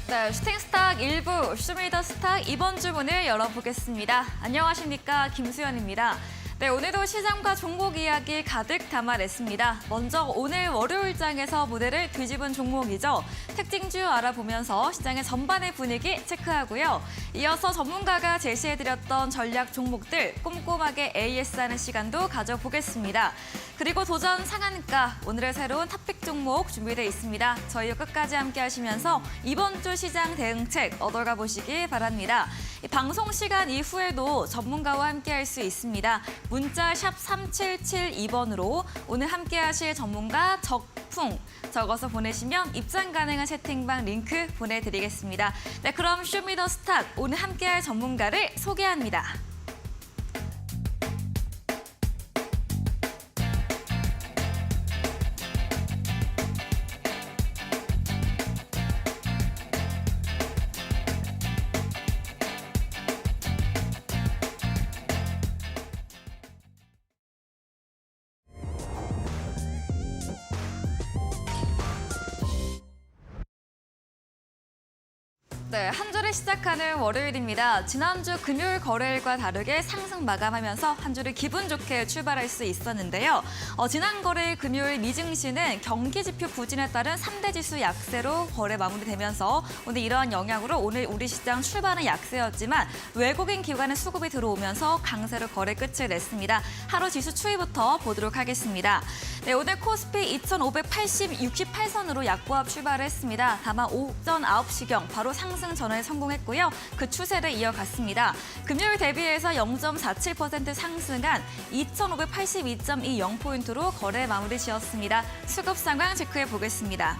네, 슈팅스탁 1부 쇼미더스탁 이번 주 문을 열어보겠습니다. 안녕하십니까, 김수연입니다. 네, 오늘도 시장과 종목 이야기 가득 담아냈습니다. 먼저 오늘 월요일장에서 무대를 뒤집은 종목이죠. 특징주 알아보면서 시장의 전반의 분위기 체크하고요. 이어서 전문가가 제시해드렸던 전략 종목들 꼼꼼하게 AS하는 시간도 가져보겠습니다. 그리고 도전 상한가, 오늘의 새로운 탑픽 종목 준비되어 있습니다. 저희와 끝까지 함께 하시면서 이번 주 시장 대응책 얻어가 보시기 바랍니다. 방송 시간 이후에도 전문가와 함께 할 수 있습니다. 문자 샵 3772번으로 오늘 함께 하실 전문가 적풍 적어서 보내시면 입장 가능한 채팅방 링크 보내드리겠습니다. 네, 그럼 쇼미더스탁 오늘 함께 할 전문가를 소개합니다. 네, 한 주를 시작하는 월요일입니다. 지난주 금요일 거래일과 다르게 상승 마감하면서 한 주를 기분 좋게 출발할 수 있었는데요. 지난 거래일 금요일 미증시는 경기 지표 부진에 따른 3대 지수 약세로 거래 마무리되면서 오늘 이러한 영향으로 오늘 우리 시장 출발은 약세였지만 외국인 기관의 수급이 들어오면서 강세로 거래 끝을 냈습니다. 하루 지수 추이부터 보도록 하겠습니다. 네, 오늘 코스피 2,568선으로 약보합 출발을 했습니다. 다만 오전 9시경 바로 상승 전환에 성공했고요. 그 추세를 이어갔습니다. 금요일 대비해서 0.47% 상승한 2,582.20포인트로 거래 마무리 지었습니다. 수급 상황 체크해 보겠습니다.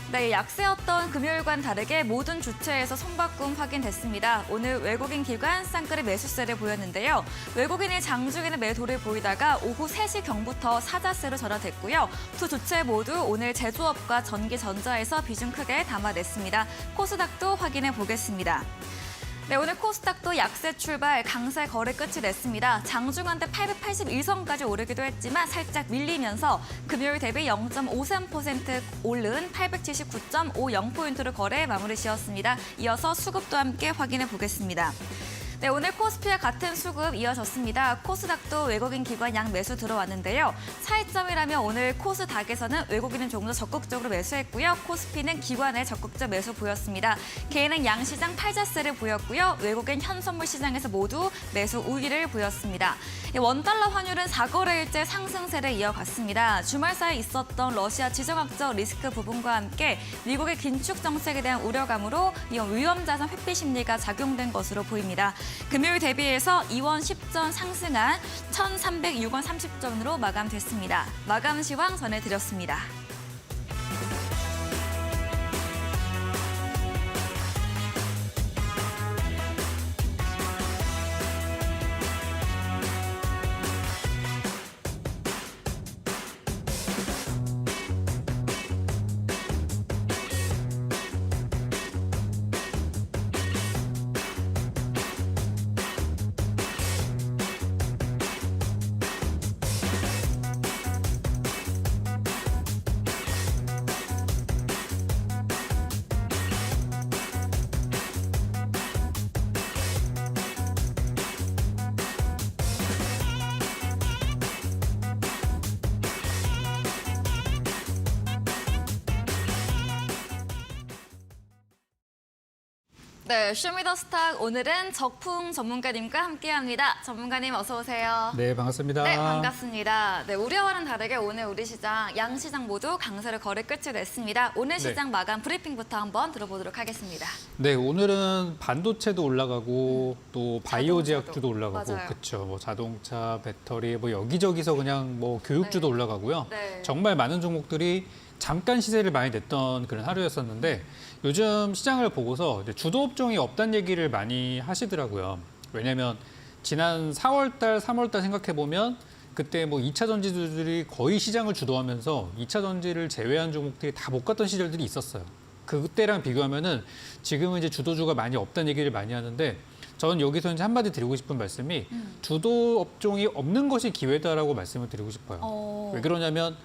네, 약세였던 금요일과는 다르게 모든 주체에서 손바꿈 확인됐습니다. 오늘 외국인 기관 쌍끌이 매수세를 보였는데요. 외국인이 장중에는 매도를 보이다가 오후 3시경부터 사자세로 전환됐고요. 두 주체 모두 오늘 제조업과 전기전자에서 비중 크게 담아냈습니다. 코스닥도 확인해 보겠습니다. 네, 오늘 코스닥도 약세 출발, 강세 거래 끝을 냈습니다. 장중한데 881선까지 오르기도 했지만 살짝 밀리면서 금요일 대비 0.53% 오른 879.50포인트로 거래 마무리 지었습니다. 이어서 수급도 함께 확인해 보겠습니다. 네, 오늘 코스피와 같은 수급 이어졌습니다. 코스닥도 외국인 기관 양 매수 들어왔는데요. 차이점이라면 오늘 코스닥에서는 외국인은 조금 더 적극적으로 매수했고요. 코스피는 기관의 적극적 매수 보였습니다. 개인은 양시장 팔자세를 보였고요. 외국인 현선물 시장에서 모두 매수 우위를 보였습니다. 원달러 환율은 4거래일째 상승세를 이어갔습니다. 주말 사이에 있었던 러시아 지정학적 리스크 부분과 함께 미국의 긴축 정책에 대한 우려감으로 이런 위험자산 회피 심리가 작용된 것으로 보입니다. 금요일 대비해서 2원 10전 상승한 1,306원 30전으로 마감됐습니다. 마감 시황 전해드렸습니다. 네, 쇼미더스탁 오늘은 적풍 전문가님과 함께합니다. 전문가님 어서 오세요. 네, 반갑습니다. 네, 반갑습니다. 네, 우려와는 다르게 오늘 우리 시장, 양 시장 모두 강세를 거래 끝을 냈습니다. 오늘 시장 마감 브리핑부터 한번 들어보도록 하겠습니다. 네, 오늘은 반도체도 올라가고 또 바이오 제약주도 올라가고, 맞아요. 그렇죠. 뭐 자동차, 배터리, 뭐 여기저기서 그냥 뭐 교육주도 네. 올라가고요. 네. 정말 많은 종목들이 잠깐 시세를 많이 냈던 그런 하루였었는데 요즘 시장을 보고서 이제 주도 업종이 없다는 얘기를 많이 하시더라고요. 왜냐하면 지난 4월 달, 3월 달 생각해 보면 그때 뭐 2차 전지들이 거의 시장을 주도하면서 2차 전지를 제외한 종목들이 다 못 갔던 시절들이 있었어요. 그때랑 비교하면은 지금은 이제 주도주가 많이 없다는 얘기를 많이 하는데 저는 여기서 이제 한마디 드리고 싶은 말씀이 주도 업종이 없는 것이 기회다라고 말씀을 드리고 싶어요. 왜 그러냐면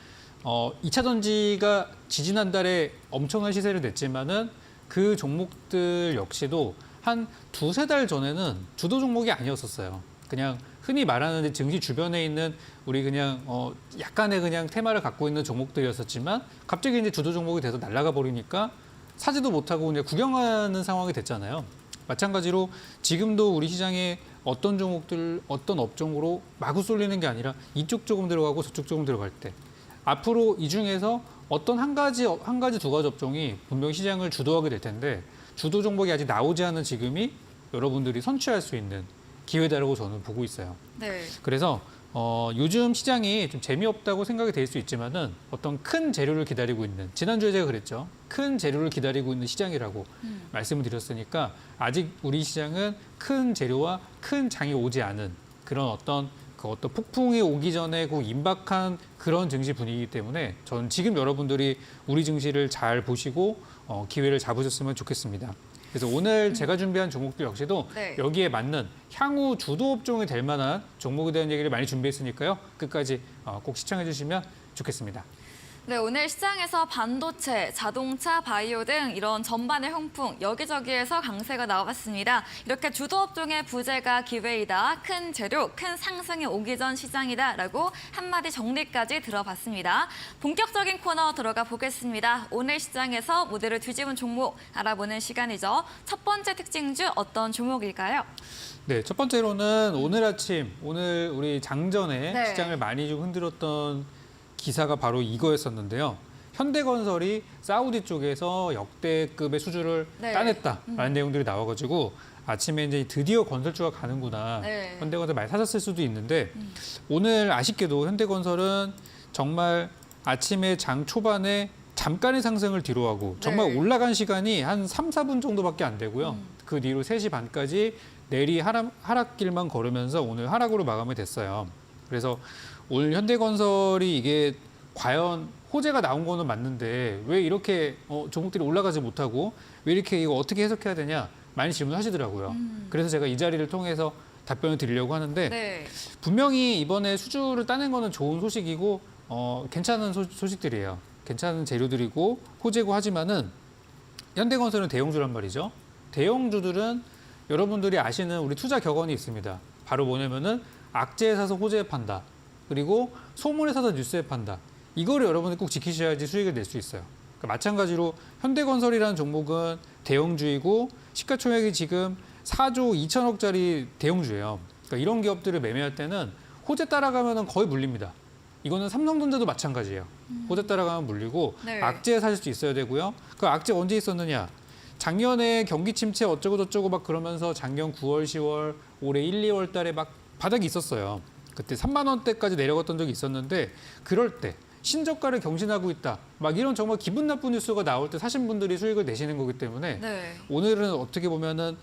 2차 전지가 지지난달에 엄청난 시세를 냈지만은 그 종목들 역시도 한 두세 달 전에는 주도 종목이 아니었었어요. 그냥 흔히 말하는 증시 주변에 있는 우리 그냥 약간의 그냥 테마를 갖고 있는 종목들이었었지만 갑자기 이제 주도 종목이 돼서 날아가 버리니까 사지도 못하고 그냥 구경하는 상황이 됐잖아요. 마찬가지로 지금도 우리 시장에 어떤 종목들, 어떤 업종으로 마구 쏠리는 게 아니라 이쪽 조금 들어가고 저쪽 조금 들어갈 때 앞으로 이 중에서 어떤 한 가지, 두 가지 업종이 분명히 시장을 주도하게 될 텐데 주도 종목이 아직 나오지 않은 지금이 여러분들이 선취할 수 있는 기회다라고 저는 보고 있어요. 네. 그래서 요즘 시장이 좀 재미없다고 생각이 될 수 있지만은 어떤 큰 재료를 기다리고 있는, 지난주에 제가 그랬죠. 큰 재료를 기다리고 있는 시장이라고 말씀을 드렸으니까 아직 우리 시장은 큰 재료와 큰 장이 오지 않은 그런 어떤 폭풍이 오기 전에 그 임박한 그런 증시 분위기이기 때문에 저는 지금 여러분들이 우리 증시를 잘 보시고 기회를 잡으셨으면 좋겠습니다. 그래서 오늘 제가 준비한 종목들 역시도 네. 여기에 맞는 향후 주도 업종이 될 만한 종목에 대한 얘기를 많이 준비했으니까요. 끝까지 꼭 시청해 주시면 좋겠습니다. 네, 오늘 시장에서 반도체, 자동차, 바이오 등 이런 전반의 흥풍 여기저기에서 강세가 나왔습니다. 이렇게 주도 업종의 부재가 기회이다, 큰 재료, 큰 상승이 오기 전 시장이다라고 한마디 정리까지 들어봤습니다. 본격적인 코너 들어가 보겠습니다. 오늘 시장에서 모델을 뒤집은 종목 알아보는 시간이죠. 첫 번째 특징주 어떤 종목일까요? 네, 첫 번째로는 오늘 아침, 오늘 우리 장전에 네. 시장을 많이 좀 흔들었던 기사가 바로 이거였었는데요. 현대건설이 사우디 쪽에서 역대급의 수주를 네. 따냈다라는 내용들이 나와가지고 아침에 이제 드디어 건설주가 가는구나. 네. 현대건설 많이 사셨을 수도 있는데 오늘 아쉽게도 현대건설은 정말 아침에 장 초반에 잠깐의 상승을 뒤로하고 정말 네. 올라간 시간이 한 3, 4분 정도밖에 안 되고요. 그 뒤로 3시 반까지 내리 하락길만 걸으면서 오늘 하락으로 마감이 됐어요. 그래서 오늘 현대건설이 이게 과연 호재가 나온 거는 맞는데 왜 이렇게 종목들이 올라가지 못하고 왜 이렇게 이거 어떻게 해석해야 되냐 많이 질문하시더라고요. 그래서 제가 이 자리를 통해서 답변을 드리려고 하는데 네. 분명히 이번에 수주를 따낸 거는 좋은 소식이고 괜찮은 소식들이에요. 괜찮은 재료들이고 호재고 하지만은 현대건설은 대형주란 말이죠. 대형주들은 여러분들이 아시는 우리 투자 격언이 있습니다. 바로 뭐냐면은 악재에 사서 호재에 판다. 그리고 소문에 사서 뉴스에 판다. 이거를 여러분이 꼭 지키셔야지 수익을 낼 수 있어요. 그러니까 마찬가지로 현대건설이라는 종목은 대형주이고 시가총액이 지금 4조 2천억짜리 대형주예요. 그러니까 이런 기업들을 매매할 때는 호재 따라가면 거의 물립니다. 이거는 삼성전자도 마찬가지예요. 호재 따라가면 물리고 네. 악재에 사실 수 있어야 되고요. 그 악재 언제 있었느냐? 작년에 경기 침체 어쩌고 저쩌고 막 그러면서 작년 9월, 10월, 올해 1, 2월 달에 막 바닥이 있었어요. 그때 3만 원대까지 내려갔던 적이 있었는데 그럴 때 신저가를 경신하고 있다. 막 이런 정말 기분 나쁜 뉴스가 나올 때 사신 분들이 수익을 내시는 거기 때문에 네. 오늘은 어떻게 보면은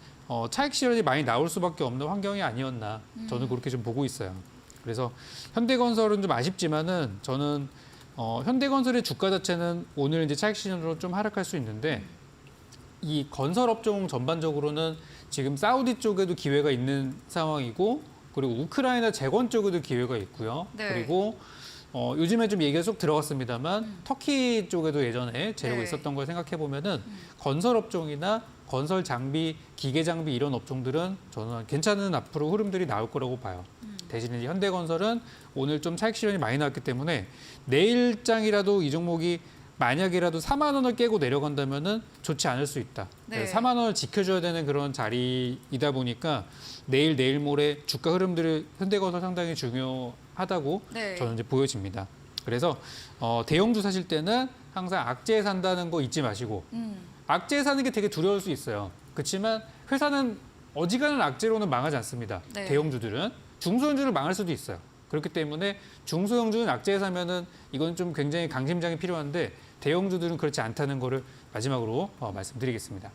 차익 실현이 많이 나올 수밖에 없는 환경이 아니었나 저는 그렇게 좀 보고 있어요. 그래서 현대건설은 좀 아쉽지만은 저는 현대건설의 주가 자체는 오늘 이제 차익 실현으로 좀 하락할 수 있는데 이 건설 업종 전반적으로는 지금 사우디 쪽에도 기회가 있는 상황이고 그리고 우크라이나 재건 쪽에도 기회가 있고요. 네. 그리고 요즘에 좀 얘기가 쏙 들어갔습니다만 터키 쪽에도 예전에 재료가 네. 있었던 걸 생각해 보면은 건설 업종이나 건설 장비, 기계 장비 이런 업종들은 저는 괜찮은 앞으로 흐름들이 나올 거라고 봐요. 대신 이제 현대건설은 오늘 좀 차익 실현이 많이 나왔기 때문에 내일장이라도 이 종목이 만약이라도 4만 원을 깨고 내려간다면은 좋지 않을 수 있다. 네. 4만 원을 지켜줘야 되는 그런 자리이다 보니까 내일 모레 주가 흐름들을 현대건설 상당히 중요하다고 네. 저는 이제 보여집니다. 그래서 대형주 사실 때는 항상 악재에 산다는 거 잊지 마시고 악재에 사는 게 되게 두려울 수 있어요. 그렇지만 회사는 어지간한 악재로는 망하지 않습니다. 네. 대형주들은 중소형주는 망할 수도 있어요. 그렇기 때문에 중소형주는 악재에 사면은 이건 좀 굉장히 강심장이 필요한데 대형주들은 그렇지 않다는 거를 마지막으로 말씀드리겠습니다.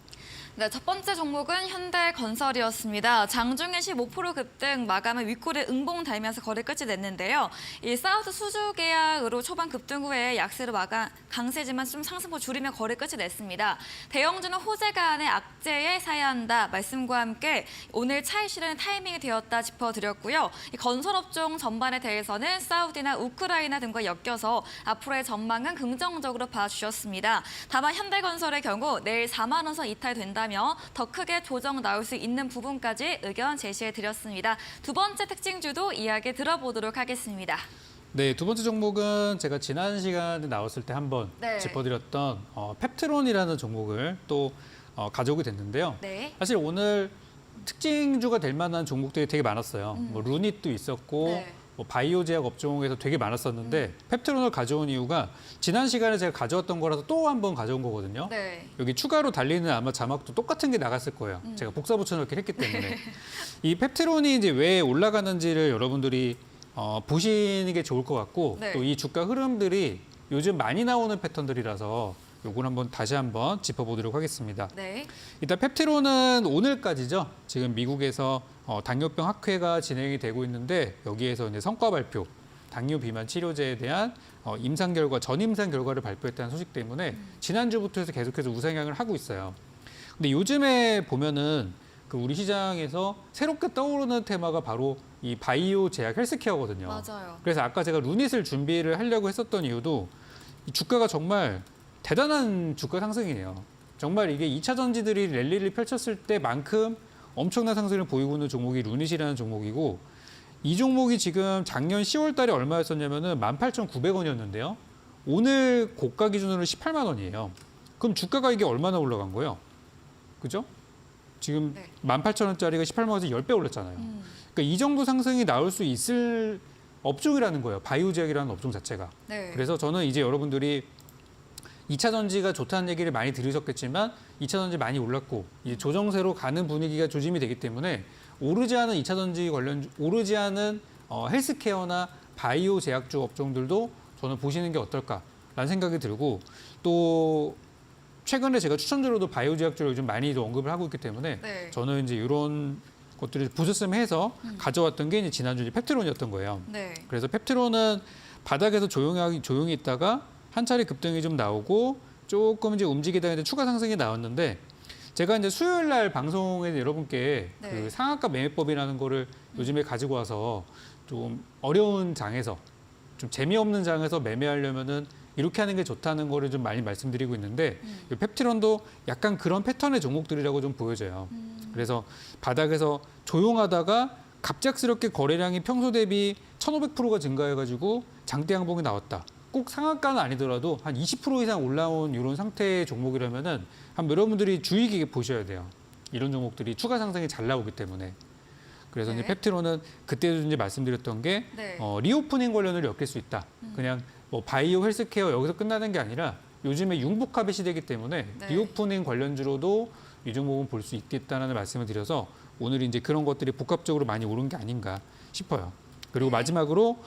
네, 첫 번째 종목은 현대건설이었습니다. 장중에 15% 급등, 마감은 윗골에 응봉 달면서 거래 끝이 냈는데요. 이 사우드 수주 계약으로 초반 급등 후에 약세로 마감 강세지만 좀 상승폭 줄이며 거래 끝이 냈습니다. 대형주는 호재 간의 악재에 사야 한다 말씀과 함께 오늘 차익 실현의 타이밍이 되었다 짚어드렸고요. 이 건설업종 전반에 대해서는 사우디나 우크라이나 등과 엮여서 앞으로의 전망은 긍정적으로 봐주셨습니다. 다만 현대건설의 경우 내일 4만 원선 이탈된다면 더 크게 조정 나올 수 있는 부분까지 의견 제시해드렸습니다. 두 번째 특징주도 이야기 들어보도록 하겠습니다. 네, 두 번째 종목은 제가 지난 시간에 나왔을 때 한번 네. 짚어드렸던 펩트론이라는 종목을 또 가져오게 됐는데요. 네. 사실 오늘 특징주가 될 만한 종목들이 되게 많았어요. 뭐 루닛도 있었고 네. 뭐 바이오 제약 업종에서 되게 많았었는데 펩트론을 가져온 이유가 지난 시간에 제가 가져왔던 거라서 또 한 번 가져온 거거든요. 네. 여기 추가로 달리는 아마 자막도 똑같은 게 나갔을 거예요. 제가 복사 붙여넣기 했기 때문에. 이 펩트론이 이제 왜 올라가는지를 여러분들이 보시는 게 좋을 것 같고 네. 또 이 주가 흐름들이 요즘 많이 나오는 패턴들이라서 요걸 한번 다시 한번 짚어보도록 하겠습니다. 네. 일단 펩트론은 오늘까지죠. 지금 미국에서 당뇨병 학회가 진행이 되고 있는데 여기에서 이제 성과 발표, 당뇨 비만 치료제에 대한 임상 결과, 전임상 결과를 발표했다는 소식 때문에 지난주부터 해서 계속해서 우상향을 하고 있어요. 근데 요즘에 보면은 그 우리 시장에서 새롭게 떠오르는 테마가 바로 이 바이오 제약 헬스케어거든요. 맞아요. 그래서 아까 제가 루닛을 준비를 하려고 했었던 이유도 이 주가가 정말 대단한 주가 상승이에요. 정말 이게 2차 전지들이 랠리를 펼쳤을 때만큼 엄청난 상승을 보이고 있는 종목이 루닛이라는 종목이고 이 종목이 지금 작년 10월 달에 얼마였었냐면은 18,900원이었는데요. 오늘 고가 기준으로 18만 원이에요. 그럼 주가가 이게 얼마나 올라간 거예요? 그죠? 지금 네. 18,000원짜리가 18만 원에서 10배 올랐잖아요. 그러니까 이 정도 상승이 나올 수 있을 업종이라는 거예요. 바이오 제약이라는 업종 자체가. 네. 그래서 저는 이제 여러분들이 2차 전지가 좋다는 얘기를 많이 들으셨겠지만 2차 전지 많이 올랐고 이제 조정세로 가는 분위기가 조짐이 되기 때문에 오르지 않은 2차 전지 관련 오르지 않은 헬스케어나 바이오 제약주 업종들도 저는 보시는 게 어떨까라는 생각이 들고 또 최근에 제가 추천주로도 바이오 제약주를 요즘 많이 언급을 하고 있기 때문에 네. 저는 이제 이런 것들을 보셨으면 해서 가져왔던 게 이제 지난주 펩트론이었던 거예요. 네. 그래서 펩트론은 바닥에서 조용히 있다가 한 차례 급등이 좀 나오고 조금 이제 움직이다가 이제 추가 상승이 나왔는데 제가 이제 수요일 날 방송에 여러분께 네. 그 상한가 매매법이라는 거를 요즘에 가지고 와서 좀 어려운 장에서 좀 재미없는 장에서 매매하려면은 이렇게 하는 게 좋다는 거를 좀 많이 말씀드리고 있는데 이 펩트론도 약간 그런 패턴의 종목들이라고 좀 보여져요. 그래서 바닥에서 조용하다가 갑작스럽게 거래량이 평소 대비 1,500%가 증가해가지고 장대 양봉이 나왔다. 꼭 상한가는 아니더라도 한 20% 이상 올라온 이런 상태의 종목이라면은 한번 여러분들이 주의 깊게 보셔야 돼요. 이런 종목들이 추가 상승이 잘 나오기 때문에. 그래서 네. 이제 펩트론은 그때도 이제 말씀드렸던 게 네. 리오프닝 관련을 엮일 수 있다. 그냥 뭐 바이오 헬스케어 여기서 끝나는 게 아니라 요즘에 융복합의 시대이기 때문에 네. 리오프닝 관련주로도 이 종목은 볼 수 있겠다는 말씀을 드려서 오늘 이제 그런 것들이 복합적으로 많이 오른 게 아닌가 싶어요. 그리고 네. 마지막으로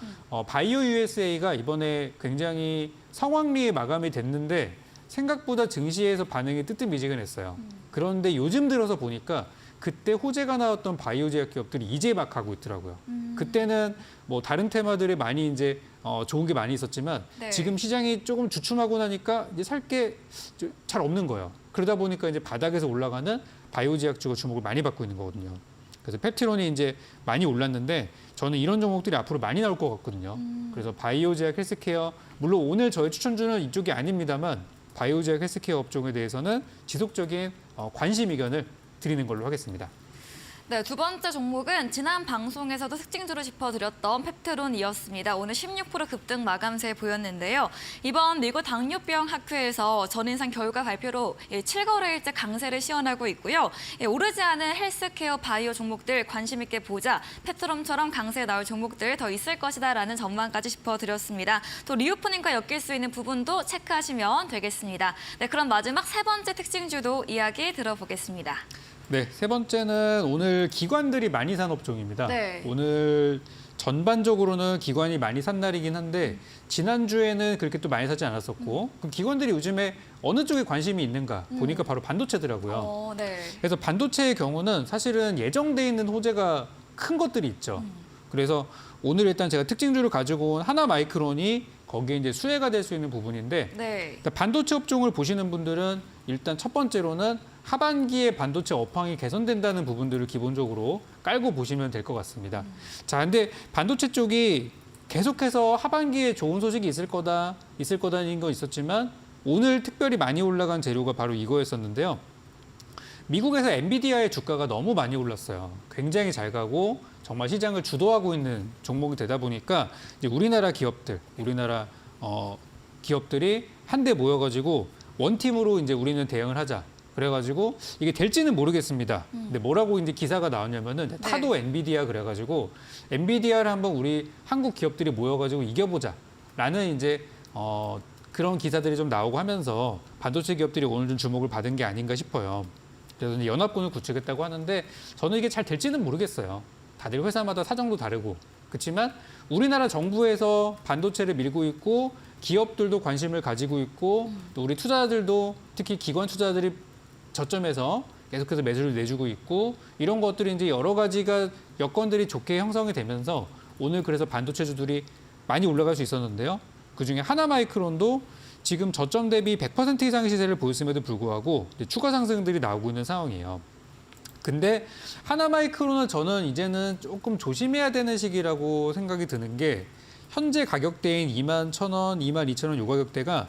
바이오 USA가 이번에 굉장히 성황리에 마감이 됐는데 생각보다 증시에서 반응이 뜨뜻미지근했어요. 그런데 요즘 들어서 보니까 그때 호재가 나왔던 바이오 제약 기업들이 이제 막 가고 있더라고요. 그때는 뭐 다른 테마들이 많이 이제 좋은 게 많이 있었지만 네. 지금 시장이 조금 주춤하고 나니까 이제 살 게 잘 없는 거예요. 그러다 보니까 이제 바닥에서 올라가는 바이오 제약주가 주목을 많이 받고 있는 거거든요. 그래서 펩트론이 이제 많이 올랐는데 저는 이런 종목들이 앞으로 많이 나올 것 같거든요. 그래서 바이오 제약 헬스케어 물론 오늘 저의 추천주는 이쪽이 아닙니다만 바이오 제약 헬스케어 업종에 대해서는 지속적인 관심 의견을 드리는 걸로 하겠습니다. 네, 두 번째 종목은 지난 방송에서도 특징주로 짚어드렸던 펩트론이었습니다. 오늘 16% 급등 마감세 보였는데요. 이번 미국 당뇨병 학회에서 전인상 결과 발표로 7거래일째 강세를 시현하고 있고요. 오르지 않은 헬스케어 바이오 종목들 관심 있게 보자. 펩트론처럼 강세에 나올 종목들 더 있을 것이다라는 전망까지 짚어드렸습니다. 또 리오프닝과 엮일 수 있는 부분도 체크하시면 되겠습니다. 네, 그럼 마지막 세 번째 특징주도 이야기 들어보겠습니다. 네, 세 번째는 오늘 기관들이 많이 산 업종입니다. 네. 오늘 전반적으로는 기관이 많이 산 날이긴 한데 지난주에는 그렇게 또 많이 사지 않았었고 그럼 기관들이 요즘에 어느 쪽에 관심이 있는가 보니까 바로 반도체더라고요. 네. 그래서 반도체의 경우는 사실은 예정돼 있는 호재가 큰 것들이 있죠. 그래서 오늘 일단 제가 특징주를 가지고 온 하나마이크론이 거기에 이제 수혜가 될 수 있는 부분인데 네. 일단 반도체 업종을 보시는 분들은 일단 첫 번째로는 하반기에 반도체 업황이 개선된다는 부분들을 기본적으로 깔고 보시면 될 것 같습니다. 자, 근데 반도체 쪽이 계속해서 하반기에 좋은 소식이 있을 거다는 거 있었지만 오늘 특별히 많이 올라간 재료가 바로 이거였었는데요. 미국에서 엔비디아의 주가가 너무 많이 올랐어요. 굉장히 잘 가고 정말 시장을 주도하고 있는 종목이 되다 보니까 이제 우리나라 기업들이 한데 모여가지고 원팀으로 이제 우리는 대응을 하자. 그래가지고 이게 될지는 모르겠습니다. 근데 뭐라고 이제 기사가 나왔냐면은 타도 엔비디아 그래가지고 엔비디아를 한번 우리 한국 기업들이 모여가지고 이겨보자라는 이제 그런 기사들이 좀 나오고 하면서 반도체 기업들이 오늘 좀 주목을 받은 게 아닌가 싶어요. 그래서 이제 연합군을 구축했다고 하는데 저는 이게 잘 될지는 모르겠어요. 다들 회사마다 사정도 다르고 그렇지만 우리나라 정부에서 반도체를 밀고 있고 기업들도 관심을 가지고 있고 또 우리 투자자들도 특히 기관 투자자들이 저점에서 계속해서 매수를 내주고 있고 이런 것들이 이제 여러 가지가 여건들이 좋게 형성이 되면서 오늘 그래서 반도체주들이 많이 올라갈 수 있었는데요. 그중에 하나마이크론도 지금 저점 대비 100% 이상의 시세를 보였음에도 불구하고 이제 추가 상승들이 나오고 있는 상황이에요. 근데 하나마이크론은 저는 이제는 조금 조심해야 되는 시기라고 생각이 드는 게 현재 가격대인 21,000원, 22,000원 요 가격대가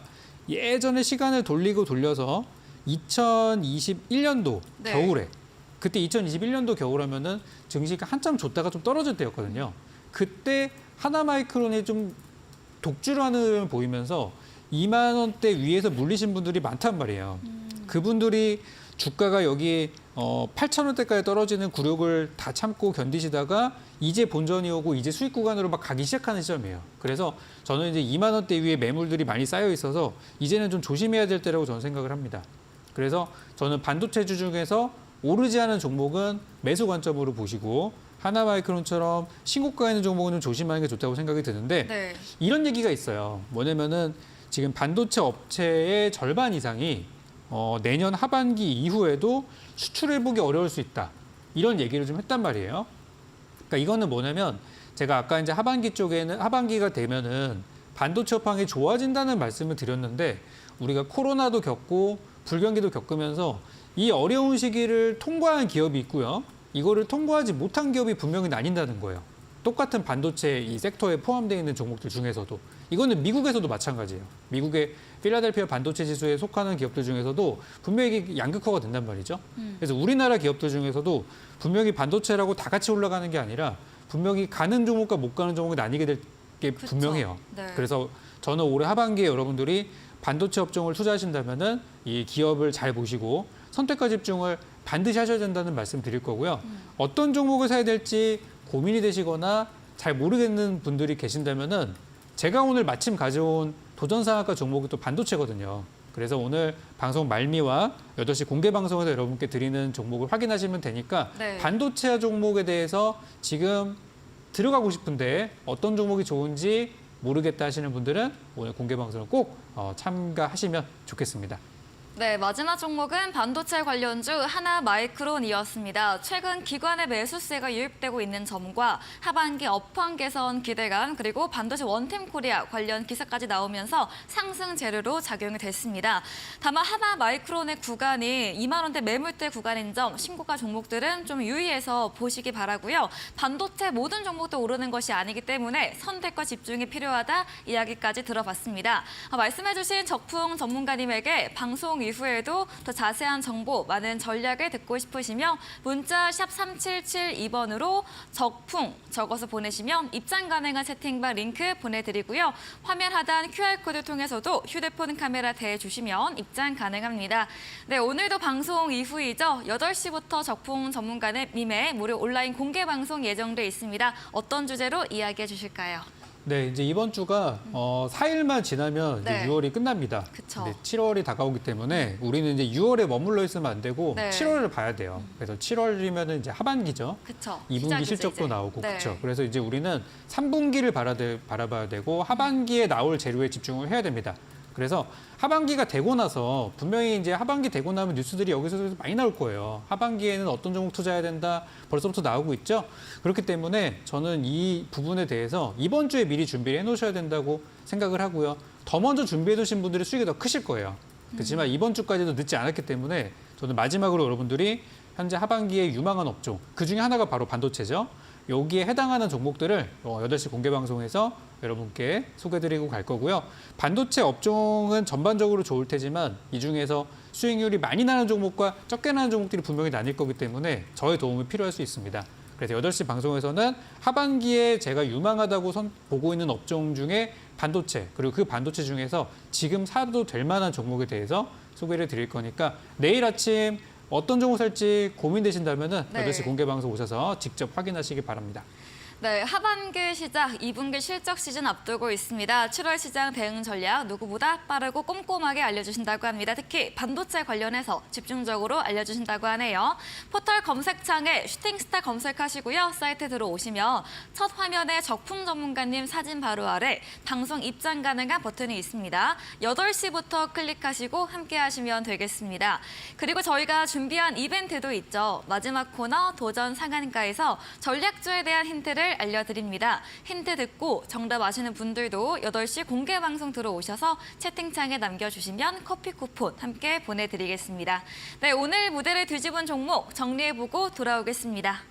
예전에 시간을 돌려서 2021년도 네. 겨울에 그때 2021년도 겨울하면은 증시가 한참 줬다가 좀 떨어질 때였거든요. 그때 하나마이크론이 좀 독주라는 보이면서 2만 원대 위에서 물리신 분들이 많단 말이에요. 그분들이 주가가 여기 8,000원대까지 떨어지는 굴욕을 다 참고 견디시다가 이제 본전이 오고 이제 수익 구간으로 막 가기 시작하는 시점이에요. 그래서 저는 이제 2만 원대 위에 매물들이 많이 쌓여 있어서 이제는 좀 조심해야 될 때라고 저는 생각을 합니다. 그래서 저는 반도체주 중에서 오르지 않은 종목은 매수 관점으로 보시고 하나마이크론처럼 신고가에 있는 종목은 좀 조심하는 게 좋다고 생각이 드는데 네. 이런 얘기가 있어요. 뭐냐면은 지금 반도체 업체의 절반 이상이 내년 하반기 이후에도 수출을 보기 어려울 수 있다. 이런 얘기를 좀 했단 말이에요. 그러니까 이거는 뭐냐면 제가 아까 이제 하반기가 되면은 반도체 업황이 좋아진다는 말씀을 드렸는데 우리가 코로나도 겪고 불경기도 겪으면서 이 어려운 시기를 통과한 기업이 있고요. 이거를 통과하지 못한 기업이 분명히 나뉜다는 거예요. 똑같은 반도체 이 섹터에 포함되어 있는 종목들 중에서도 이거는 미국에서도 마찬가지예요. 미국의 필라델피아 반도체 지수에 속하는 기업들 중에서도 분명히 양극화가 된단 말이죠. 그래서 우리나라 기업들 중에서도 분명히 반도체라고 다 같이 올라가는 게 아니라 분명히 가는 종목과 못 가는 종목이 나뉘게 될 게 분명해요. 네. 그래서 저는 올해 하반기에 여러분들이 반도체 업종을 투자하신다면은 이 기업을 잘 보시고 선택과 집중을 반드시 하셔야 된다는 말씀 드릴 거고요. 어떤 종목을 사야 될지 고민이 되시거나 잘 모르겠는 분들이 계신다면은 제가 오늘 마침 가져온 도전상한가 종목이 또 반도체거든요. 그래서 오늘 방송 말미와 8시 공개 방송에서 여러분께 드리는 종목을 확인하시면 되니까 네. 반도체 종목에 대해서 지금 들어가고 싶은데 어떤 종목이 좋은지 모르겠다 하시는 분들은 오늘 공개 방송을 꼭 참가하시면 좋겠습니다. 네, 마지막 종목은 반도체 관련주 하나마이크론이었습니다. 최근 기관의 매수세가 유입되고 있는 점과 하반기 업황 개선 기대감 그리고 반도체 원팀 코리아 관련 기사까지 나오면서 상승 재료로 작용이 됐습니다. 다만 하나마이크론의 구간이 2만 원대 매물대 구간인 점 신고가 종목들은 좀 유의해서 보시기 바라고요. 반도체 모든 종목도 오르는 것이 아니기 때문에 선택과 집중이 필요하다 이야기까지 들어봤습니다. 말씀해주신 적풍 전문가님에게 방송 이후에도 더 자세한 정보, 많은 전략을 듣고 싶으시면 문자 샵 3772번으로 적풍 적어서 보내시면 입장 가능한 채팅방 링크 보내드리고요. 화면 하단 QR코드 통해서도 휴대폰 카메라 대주시면 입장 가능합니다. 네, 오늘도 방송 이후이죠. 8시부터 적풍 전문가님의 무료 온라인 공개 방송 예정돼 있습니다. 어떤 주제로 이야기해 주실까요? 네, 이제 이번 주가 4일만 지나면 이제 네. 6월이 끝납니다. 그쵸. 근데 7월이 다가오기 때문에 우리는 이제 6월에 머물러 있으면 안 되고 네. 7월을 봐야 돼요. 그래서 7월이면은 이제 하반기죠. 그쵸. 2분기 시작이죠, 실적도 이제. 나오고 네. 그렇죠. 그래서 이제 우리는 3분기를 바라봐야 되고 하반기에 나올 재료에 집중을 해야 됩니다. 그래서 하반기가 되고 나서 분명히 이제 하반기 되고 나면 뉴스들이 여기서 많이 나올 거예요. 하반기에는 어떤 종목 투자해야 된다 벌써부터 나오고 있죠. 그렇기 때문에 저는 이 부분에 대해서 이번 주에 미리 준비를 해놓으셔야 된다고 생각을 하고요. 더 먼저 준비해 두신 분들의 수익이 더 크실 거예요. 그렇지만 이번 주까지도 늦지 않았기 때문에 저는 마지막으로 여러분들이 현재 하반기에 유망한 업종, 그중에 하나가 바로 반도체죠. 여기에 해당하는 종목들을 8시 공개 방송에서 여러분께 소개드리고 갈 거고요. 반도체 업종은 전반적으로 좋을 테지만 이 중에서 수익률이 많이 나는 종목과 적게 나는 종목들이 분명히 나뉠 거기 때문에 저의 도움이 필요할 수 있습니다. 그래서 8시 방송에서는 하반기에 제가 유망하다고 보고 있는 업종 중에 반도체, 그리고 그 반도체 중에서 지금 사도 될 만한 종목에 대해서 소개를 드릴 거니까 내일 아침 어떤 종목 살지 고민되신다면 네. 8시 공개 방송 오셔서 직접 확인하시기 바랍니다. 네, 하반기 시작, 2분기 실적 시즌 앞두고 있습니다. 7월 시장 대응 전략 누구보다 빠르고 꼼꼼하게 알려주신다고 합니다. 특히 반도체 관련해서 집중적으로 알려주신다고 하네요. 포털 검색창에 슈팅스타 검색하시고요. 사이트 들어오시면 첫 화면에 적품 전문가님 사진 바로 아래 방송 입장 가능한 버튼이 있습니다. 8시부터 클릭하시고 함께 하시면 되겠습니다. 그리고 저희가 준비한 이벤트도 있죠. 마지막 코너 도전 상한가에서 전략주에 대한 힌트를 알려드립니다. 힌트 듣고 정답 아시는 분들도 8시 공개 방송 들어오셔서 채팅창에 남겨주시면 커피 쿠폰 함께 보내드리겠습니다. 네, 오늘 무대를 뒤집은 종목 정리해보고 돌아오겠습니다.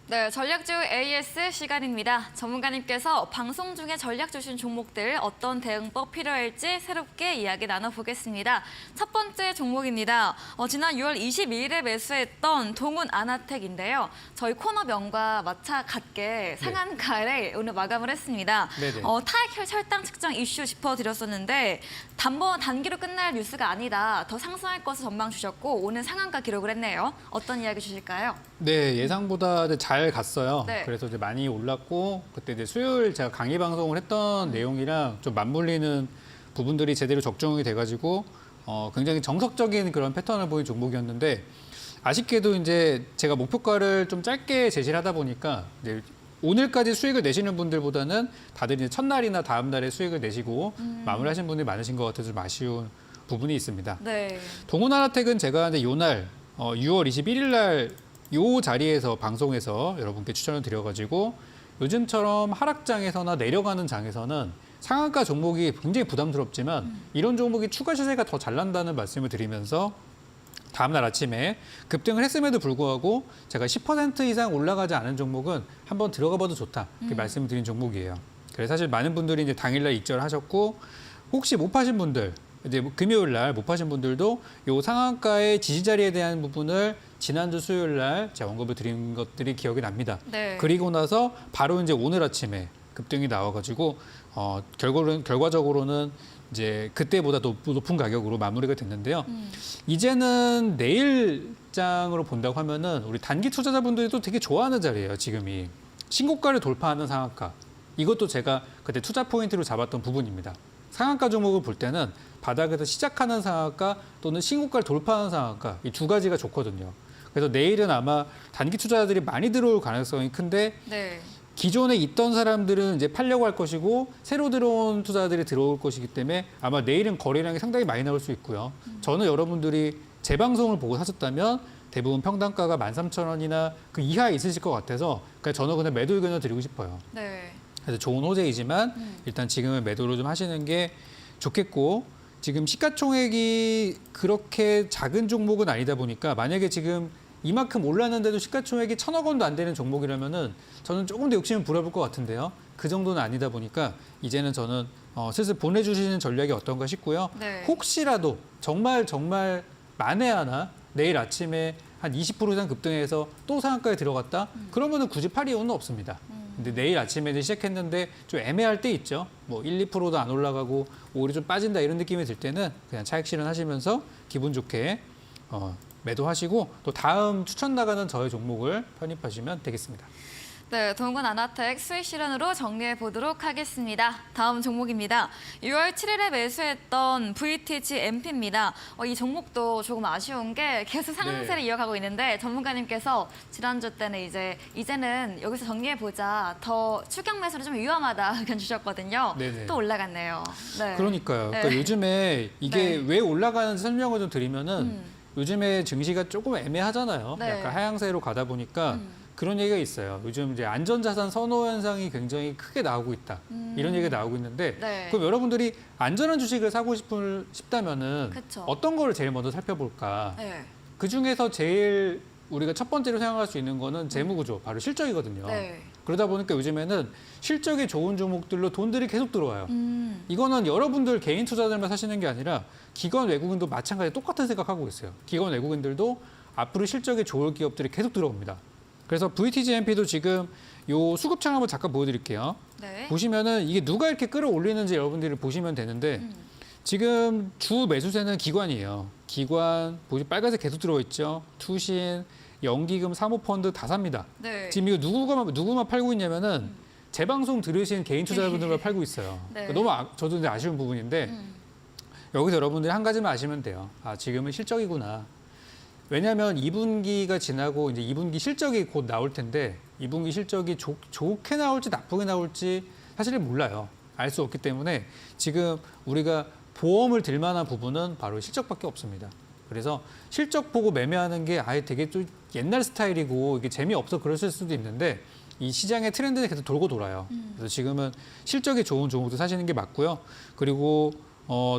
네, 전략주 AS 시간입니다. 전문가님께서 방송 중에 전략 주신 종목들 어떤 대응법 필요할지 새롭게 이야기 나눠보겠습니다. 첫 번째 종목입니다. 지난 6월 22일에 매수했던 동훈 아나텍인데요. 저희 코너명과 마차 같게 상한가에 오늘 마감을 했습니다. 네네. 타액 혈당 측정 이슈 짚어드렸었는데 단기로 끝날 뉴스가 아니다. 더 상승할 것을 전망 주셨고 오늘 상한가 기록을 했네요. 어떤 이야기 주실까요? 네, 예상보다 잘 갔어요. 네. 그래서 이제 많이 올랐고 그때 이제 수요일 제가 강의 방송을 했던 내용이랑 좀 맞물리는 부분들이 제대로 적중이 돼가지고 굉장히 정석적인 그런 패턴을 보인 종목이었는데 아쉽게도 이제 제가 목표가를 좀 짧게 제시를 하다 보니까 이제 오늘까지 수익을 내시는 분들보다는 다들 이제 첫날이나 다음 날에 수익을 내시고 마무리하신 분들이 많으신 것 같아서 좀 아쉬운 부분이 있습니다. 네. 동훈하나텍은 제가 이제 요날 6월 21일 날 요 자리에서 방송에서 여러분께 추천을 드려가지고 요즘처럼 하락장에서나 내려가는 장에서는 상한가 종목이 굉장히 부담스럽지만 이런 종목이 추가 시세가 더 잘 난다는 말씀을 드리면서 다음날 아침에 급등을 했음에도 불구하고 제가 10% 이상 올라가지 않은 종목은 한번 들어가 봐도 좋다 이렇게 말씀을 드린 종목이에요. 그래서 사실 많은 분들이 이제 당일날 입절하셨고 혹시 못 파신 분들 이제 금요일 날 못 파신 분들도 요 상한가의 지지 자리에 대한 부분을 지난주 수요일 날 제가 언급을 드린 것들이 기억이 납니다. 네. 그리고 나서 바로 이제 오늘 아침에 급등이 나와가지고 결과적으로는 이제 그때보다 높은 가격으로 마무리가 됐는데요. 이제는 내일장으로 본다고 하면은 우리 단기 투자자분들도 되게 좋아하는 자리예요. 지금이 신고가를 돌파하는 상한가. 이것도 제가 그때 투자 포인트로 잡았던 부분입니다. 상한가 종목을 볼 때는 바닥에서 시작하는 상한가 또는 신고가를 돌파하는 상한가 이 두 가지가 좋거든요. 그래서 내일은 아마 단기 투자자들이 많이 들어올 가능성이 큰데 네. 기존에 있던 사람들은 이제 팔려고 할 것이고 새로 들어온 투자자들이 들어올 것이기 때문에 아마 내일은 거래량이 상당히 많이 나올 수 있고요. 저는 여러분들이 제 방송을 보고 사셨다면 대부분 평단가가 13,000원이나 그 이하에 있으실 것 같아서 저는 그냥 매도 의견을 드리고 싶어요. 네. 그래서 좋은 호재이지만 일단 지금은 매도를 좀 하시는 게 좋겠고 지금 시가총액이 그렇게 작은 종목은 아니다 보니까 만약에 지금 이만큼 올랐는데도 시가총액이 1,000억 원도 안 되는 종목이라면은 저는 조금 더 욕심을 부려볼 것 같은데요. 그 정도는 아니다 보니까 이제는 저는 슬슬 보내주시는 전략이 어떤가 싶고요. 네. 혹시라도 정말 만에 하나 내일 아침에 한 20% 이상 급등해서 또 상한가에 들어갔다? 그러면은 굳이 팔 이유는 없습니다. 근데 내일 아침에 이제 시작했는데 좀 애매할 때 있죠. 뭐 1, 2%도 안 올라가고 오히려 좀 빠진다 이런 느낌이 들 때는 그냥 차익 실현하시면서 기분 좋게 매도하시고 또 다음 추천 나가는 저의 종목을 편입하시면 되겠습니다. 네, 동군 아나텍 수익 실현으로 정리해 보도록 하겠습니다. 다음 종목입니다. 6월 7일에 매수했던 VTG MP입니다. 이 종목도 조금 아쉬운 게 계속 상승세를 이어가고 있는데 전문가님께서 지난주 때는 이제는 여기서 정리해 보자. 더 추격 매수는 좀 위험하다 의견 주셨거든요. 네네. 또 올라갔네요. 네. 그러니까요. 네. 그러니까 요즘에 이게 네. 왜 올라가는지 설명을 좀 드리면은 요즘에 증시가 조금 애매하잖아요. 네. 약간 하향세로 가다 보니까 그런 얘기가 있어요. 요즘 이제 안전자산 선호 현상이 굉장히 크게 나오고 있다. 이런 얘기가 나오고 있는데 네. 그럼 여러분들이 안전한 주식을 사고 싶다면은 그쵸. 어떤 거를 제일 먼저 살펴볼까? 네. 그 중에서 제일 우리가 첫 번째로 생각할 수 있는 거는 재무구조, 바로 실적이거든요. 네. 그러다 보니까 요즘에는 실적이 좋은 종목들로 돈들이 계속 들어와요. 이거는 여러분들 개인 투자자들만 사시는 게 아니라 기관 외국인도 마찬가지 똑같은 생각하고 있어요. 기관 외국인들도 앞으로 실적이 좋을 기업들이 계속 들어옵니다. 그래서 VTGMP도 지금 요 수급창 한번 잠깐 보여드릴게요. 네. 보시면은 이게 누가 이렇게 끌어올리는지 여러분들이 보시면 되는데 지금 주 매수세는 기관이에요. 기관 보시 빨간색 계속 들어와 있죠. 투신, 연기금, 사모펀드 다 삽니다. 네. 지금 이거 누구만 팔고 있냐면은 제 방송 들으신 개인 투자자분들만 팔고 있어요. 네. 그러니까 너무 저도 이제 아쉬운 부분인데 여기서 여러분들이 한 가지만 아시면 돼요. 아, 지금은 실적이구나. 왜냐하면 2분기가 지나고 이제 2분기 실적이 곧 나올 텐데 2분기 실적이 좋게 나올지 나쁘게 나올지 사실은 몰라요. 알 수 없기 때문에 지금 우리가 보험을 들 만한 부분은 바로 실적밖에 없습니다. 그래서 실적 보고 매매하는 게 아예 되게 좀 옛날 스타일이고 이게 재미없어 그러실 수도 있는데 이 시장의 트렌드는 계속 돌고 돌아요. 그래서 지금은 실적이 좋은 종목도 사시는 게 맞고요. 그리고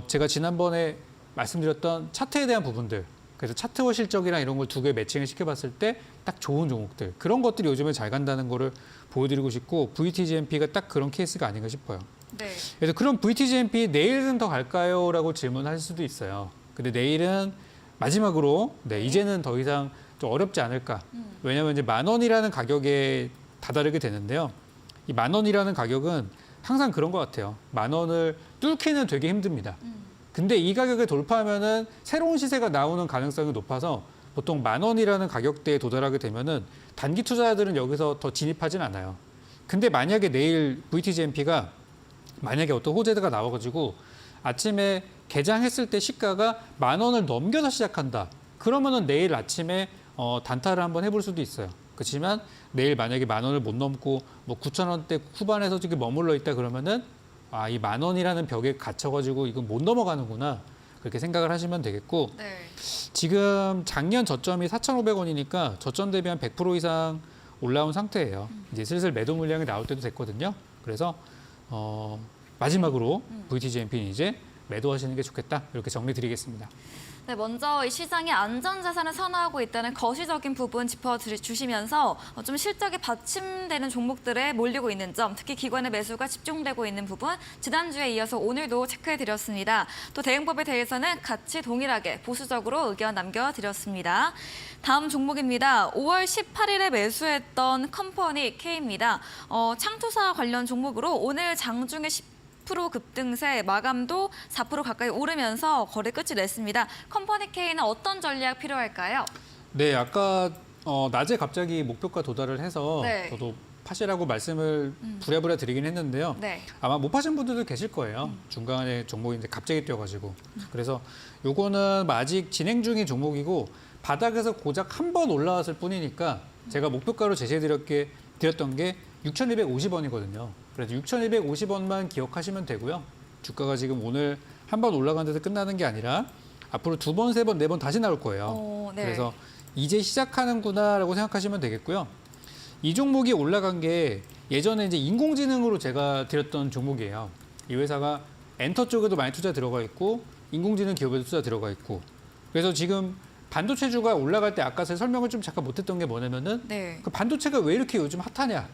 제가 지난번에 말씀드렸던 차트에 대한 부분들 그래서 차트와 실적이랑 이런 걸 두 개 매칭을 시켜봤을 때 딱 좋은 종목들. 그런 것들이 요즘에 잘 간다는 거를 보여드리고 싶고 VTGMP가 딱 그런 케이스가 아닌가 싶어요. 네. 그래서 그럼 VTGMP 내일은 더 갈까요? 라고 질문하실 수도 있어요. 근데 내일은 마지막으로 이제는 더 이상 좀 어렵지 않을까. 왜냐하면 이제 10,000원이라는 가격에 다다르게 되는데요. 이 10,000원이라는 가격은 항상 그런 것 같아요. 10,000원을 뚫기는 되게 힘듭니다. 근데 이 가격에 돌파하면은 새로운 시세가 나오는 가능성이 높아서 보통 10,000원이라는 가격대에 도달하게 되면은 단기 투자자들은 여기서 더 진입하진 않아요. 근데 만약에 내일 VTGMP가 만약에 어떤 호재가 나와가지고 아침에 개장했을 때 시가가 10,000원을 넘겨서 시작한다. 그러면은 내일 아침에 단타를 한번 해볼 수도 있어요. 그렇지만 내일 만약에 10,000원을 못 넘고 뭐 9,000원대 후반에서 지금 머물러 있다 그러면은 이 10,000원이라는 벽에 갇혀가지고 이건 못 넘어가는구나. 그렇게 생각을 하시면 되겠고 네. 지금 작년 저점이 4,500원이니까 저점 대비 한 100% 이상 올라온 상태예요. 이제 슬슬 매도 물량이 나올 때도 됐거든요. 그래서 마지막으로 VTGMP는 이제 매도하시는 게 좋겠다. 이렇게 정리드리겠습니다. 네, 먼저 이 시장이 안전자산을 선호하고 있다는 거시적인 부분 짚어주시면서 좀 실적이 받침되는 종목들에 몰리고 있는 점, 특히 기관의 매수가 집중되고 있는 부분, 지난주에 이어서 오늘도 체크해드렸습니다. 또 대응법에 대해서는 같이 동일하게 보수적으로 의견 남겨드렸습니다. 다음 종목입니다. 5월 18일에 매수했던 컴퍼니 K입니다. 창투사 관련 종목으로 오늘 장중에 10% 급등세, 마감도 4% 가까이 오르면서 거래 끝이 냈습니다. 컴퍼니 K는 어떤 전략 필요할까요? 네, 아까 낮에 갑자기 목표가 도달을 해서 네. 저도 파시라고 말씀을 부랴부랴 드리긴 했는데요. 네. 아마 못 파신 분들도 계실 거예요. 중간에 종목이 이제 갑자기 뛰어가지고. 그래서 요거는 아직 진행 중인 종목이고 바닥에서 고작 한 번 올라왔을 뿐이니까 제가 목표가로 제시해드렸던 게 6,250원이거든요. 그래서 6,250원만 기억하시면 되고요. 주가가 지금 오늘 한 번 올라간 데서 끝나는 게 아니라 앞으로 2번, 3번, 4번 다시 나올 거예요. 네. 그래서 이제 시작하는구나라고 생각하시면 되겠고요. 이 종목이 올라간 게 예전에 이제 인공지능으로 제가 드렸던 종목이에요. 이 회사가 엔터 쪽에도 많이 투자 들어가 있고 인공지능 기업에도 투자 들어가 있고 그래서 지금 반도체주가 올라갈 때 아까 제가 설명을 좀 잠깐 못했던 게 뭐냐면은 네. 그 반도체가 왜 이렇게 요즘 핫하냐?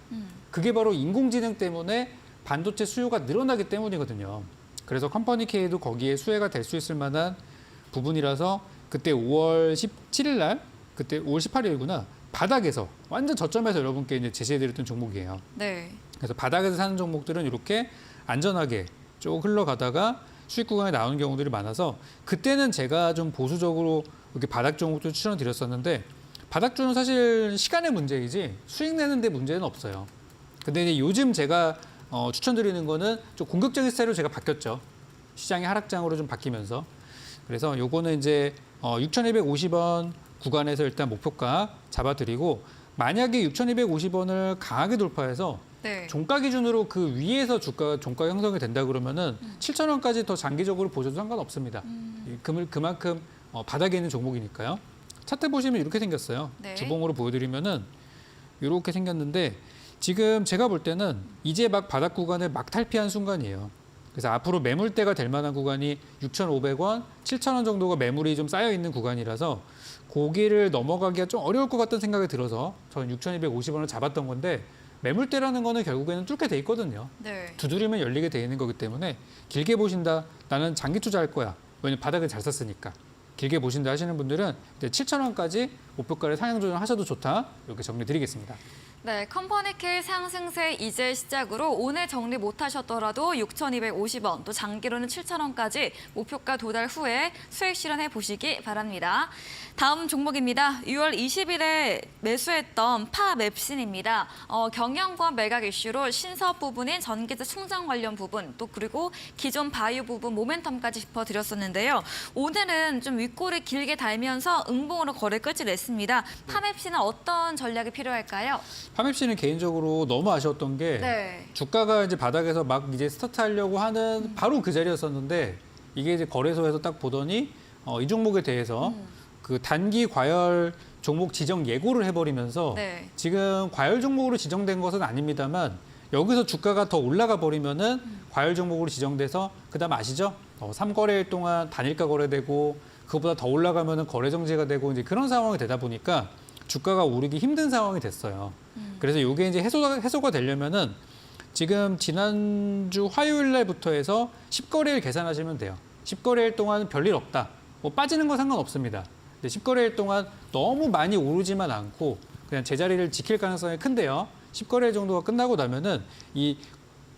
그게 바로 인공지능 때문에 반도체 수요가 늘어나기 때문이거든요. 그래서 컴퍼니 K도 거기에 수혜가 될 수 있을 만한 부분이라서 그때 5월 17일 날, 그때 5월 18일이구나. 바닥에서 완전 저점에서 여러분께 이제 제시해드렸던 종목이에요. 네. 그래서 바닥에서 사는 종목들은 이렇게 안전하게 쭉 흘러가다가 수익 구간에 나오는 경우들이 많아서 그때는 제가 좀 보수적으로 이렇게 바닥 종목도 추천드렸었는데 바닥주는 사실 시간의 문제이지 수익 내는 데 문제는 없어요. 근데 이제 요즘 제가 추천드리는 거는 좀 공격적인 스타일로 제가 바뀌었죠. 시장의 하락장으로 좀 바뀌면서. 그래서 요거는 이제 6,250원 구간에서 일단 목표가 잡아드리고 만약에 6,250원을 강하게 돌파해서 네. 종가 기준으로 그 위에서 종가 형성이 된다 그러면은 7,000원까지 더 장기적으로 보셔도 상관없습니다. 그만큼 바닥에 있는 종목이니까요. 차트 보시면 이렇게 생겼어요. 네. 주봉으로 보여드리면은 이렇게 생겼는데 지금 제가 볼 때는 이제 막 바닥 구간을 막 탈피한 순간이에요. 그래서 앞으로 매물대가 될 만한 구간이 6,500원, 7,000원 정도가 매물이 좀 쌓여 있는 구간이라서 고기를 넘어가기가 좀 어려울 것 같다는 생각이 들어서 저는 6,250원을 잡았던 건데 매물대라는 거는 결국에는 뚫게 돼 있거든요. 네. 두드리면 열리게 돼 있는 거기 때문에 길게 보신다. 나는 장기 투자할 거야. 왜냐면 바닥을 잘 샀으니까. 길게 보신다 하시는 분들은 이제 7,000원까지 목표가를 상향 조정하셔도 좋다. 이렇게 정리드리겠습니다. 네, 컴퍼니 K 상승세 이제 시작으로 오늘 정리 못하셨더라도 6,250원, 또 장기로는 7,000원까지 목표가 도달 후에 수익 실현해 보시기 바랍니다. 다음 종목입니다. 6월 20일에 매수했던 파맵신입니다. 경영권 매각 이슈로 신사업 부분인 전기세 충전 관련 부분, 또 그리고 기존 바이오 부분 모멘텀까지 짚어드렸었는데요. 오늘은 좀 윗골을 길게 달면서 응봉으로 거래 끝이 냈습니다. 파맵신은 어떤 전략이 필요할까요? 파맵씨는 개인적으로 너무 아쉬웠던 게 네. 주가가 이제 바닥에서 막 이제 스타트하려고 하는 바로 그 자리였었는데 이게 이제 거래소에서 딱 보더니 이 종목에 대해서 그 단기 과열 종목 지정 예고를 해버리면서 네. 지금 과열 종목으로 지정된 것은 아닙니다만 여기서 주가가 더 올라가 버리면은 과열 종목으로 지정돼서 그다음 아시죠? 3거래일 동안 단일가 거래되고 그것보다 더 올라가면은 거래 정지가 되고 이제 그런 상황이 되다 보니까 주가가 오르기 힘든 상황이 됐어요. 그래서 이게 이제 해소가 되려면은 지금 지난주 화요일 날부터 해서 10거래일 계산하시면 돼요. 10거래일 동안 별일 없다. 뭐 빠지는 건 상관없습니다. 근데 10거래일 동안 너무 많이 오르지만 않고 그냥 제자리를 지킬 가능성이 큰데요. 10거래일 정도가 끝나고 나면은 이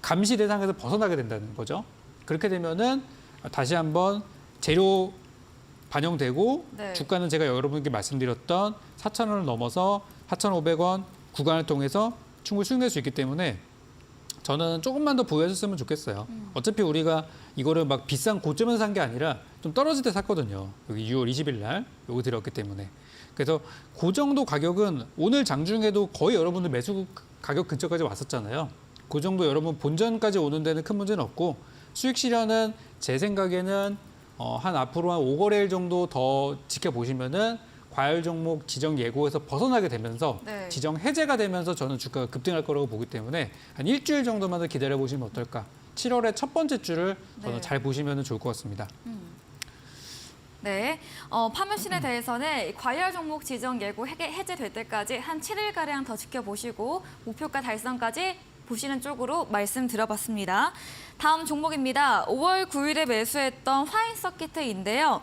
감시 대상에서 벗어나게 된다는 거죠. 그렇게 되면은 다시 한번 재료 반영되고 네. 주가는 제가 여러분께 말씀드렸던 4,000원을 넘어서 4,500원 구간을 통해서 충분히 수익낼 수 있기 때문에 저는 조금만 더 보유하셨으면 좋겠어요. 어차피 우리가 이거를 막 비싼 고점에서 산 게 아니라 좀 떨어질 때 샀거든요. 여기 6월 20일 날 요거 들었기 때문에. 그래서 그 정도 가격은 오늘 장중에도 거의 여러분들 매수 가격 근처까지 왔었잖아요. 그 정도 여러분 본전까지 오는 데는 큰 문제는 없고 수익 실현은 제 생각에는 한 앞으로 한 5거래일 정도 더 지켜보시면은 과열 종목 지정 예고에서 벗어나게 되면서 네. 지정 해제가 되면서 저는 주가가 급등할 거라고 보기 때문에 한 일주일 정도만 더 기다려 보시면 어떨까. 7월의 첫 번째 주를 저는 네. 잘 보시면 좋을 것 같습니다. 네, 파묘신에 대해서는 과열 종목 지정 예고 해제될 때까지 한 7일가량 더 지켜보시고 목표가 달성까지 보시는 쪽으로 말씀드려봤습니다. 다음 종목입니다. 5월 9일에 매수했던 화인 서키트인데요.